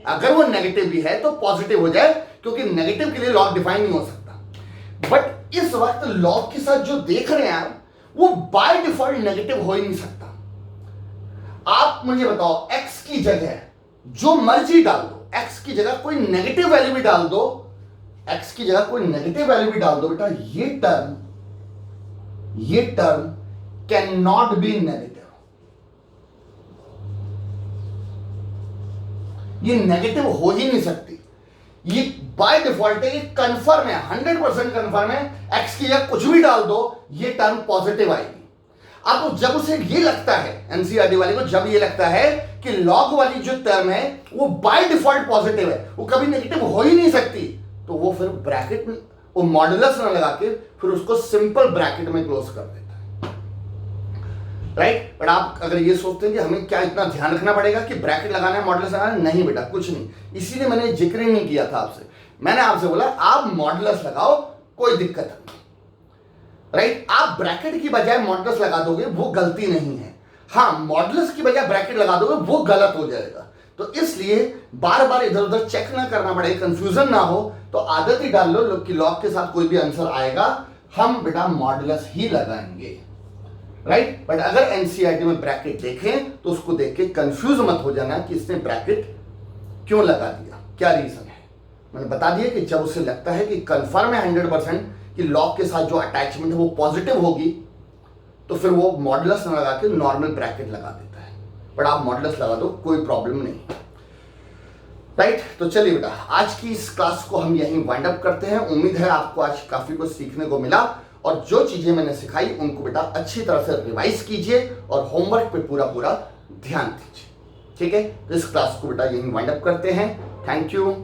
S1: अगर वो नेगेटिव भी है तो पॉजिटिव हो जाए, क्योंकि नेगेटिव के लिए लॉग डिफाइन नहीं हो सकता। बट इस वक्त लॉग के साथ जो देख रहे हैं आप, वो बाय डिफॉल्ट नेगेटिव हो ही नहीं सकता। आप मुझे बताओ, एक्स की जगह जो मर्जी डाल दो, एक्स की जगह कोई नेगेटिव वैल्यू भी डाल दो, एक्स की जगह कोई नेगेटिव वैल्यू भी डाल दो बेटा, ये term can not be negative, ये नेगेटिव हो ही नहीं सकती, ये बाय डिफॉल्ट है, ये कंफर्म है, 100% कंफर्म है। एक्स की जगह कुछ भी डाल दो, ये टर्म पॉजिटिव आएगी। अब जब उसे ये लगता है, एनसीईआरटी वाले को जब ये लगता है कि लॉग वाली जो टर्म है वो बाय डिफॉल्ट पॉजिटिव है, वो कभी नेगेटिव हो ही नहीं सकती, तो वो फिर ब्रैकेट में वो मॉडुलस ना लगा के फिर उसको सिंपल ब्रैकेट में क्लोज कर देता है, राइट। बट आप अगर ये सोचते हैं कि हमें क्या इतना ध्यान रखना पड़ेगा कि ब्रैकेट लगाना है, मॉडुलस लगाना है, नहीं बेटा कुछ नहीं, इसीलिए मैंने जिक्र ही नहीं किया था आपसे। मैंने आपसे बोला आप मॉडुलस लगाओ, कोई दिक्कत नहीं, राइट। आप ब्रैकेट की बजाय मॉडुलस लगा दोगे वो गलती नहीं है, हाँ मॉडुलस की बजाय ब्रैकेट लगा दोगे वो गलत हो जाएगा। तो इसलिए बार बार इधर उधर चेक ना करना पड़े, कंफ्यूजन ना हो, तो आदत ही डाल लो कि लॉग के साथ कोई भी आंसर आएगा हम बेटा मॉडुलस ही लगाएंगे, राइट। बट अगर एनसीईआरटी में ब्रैकेट देखें तो उसको देख के कंफ्यूज मत हो जाना कि इसने ब्रैकेट क्यों लगा दिया, क्या रीजन है। मैंने बता दिया कि जब उसे लगता है कि कंफर्म है 100% कि लॉग के साथ जो अटैचमेंट है वो पॉजिटिव होगी, तो फिर वो मॉडुलस न लगा के नॉर्मल ब्रैकेट लगा देता है। बट आप मॉडुलस लगा दो, कोई प्रॉब्लम नहीं, राइट। तो चलिए बेटा आज की इस क्लास को हम यहीं वाइंड अप करते हैं। उम्मीद है आपको आज काफी कुछ सीखने को मिला, और जो चीजें मैंने सिखाई उनको बेटा अच्छी तरह से रिवाइज कीजिए और होमवर्क पे पूरा पूरा ध्यान दीजिए, ठीक है। तो इस क्लास को बेटा यहीं वाइंड अप करते हैं। Thank you.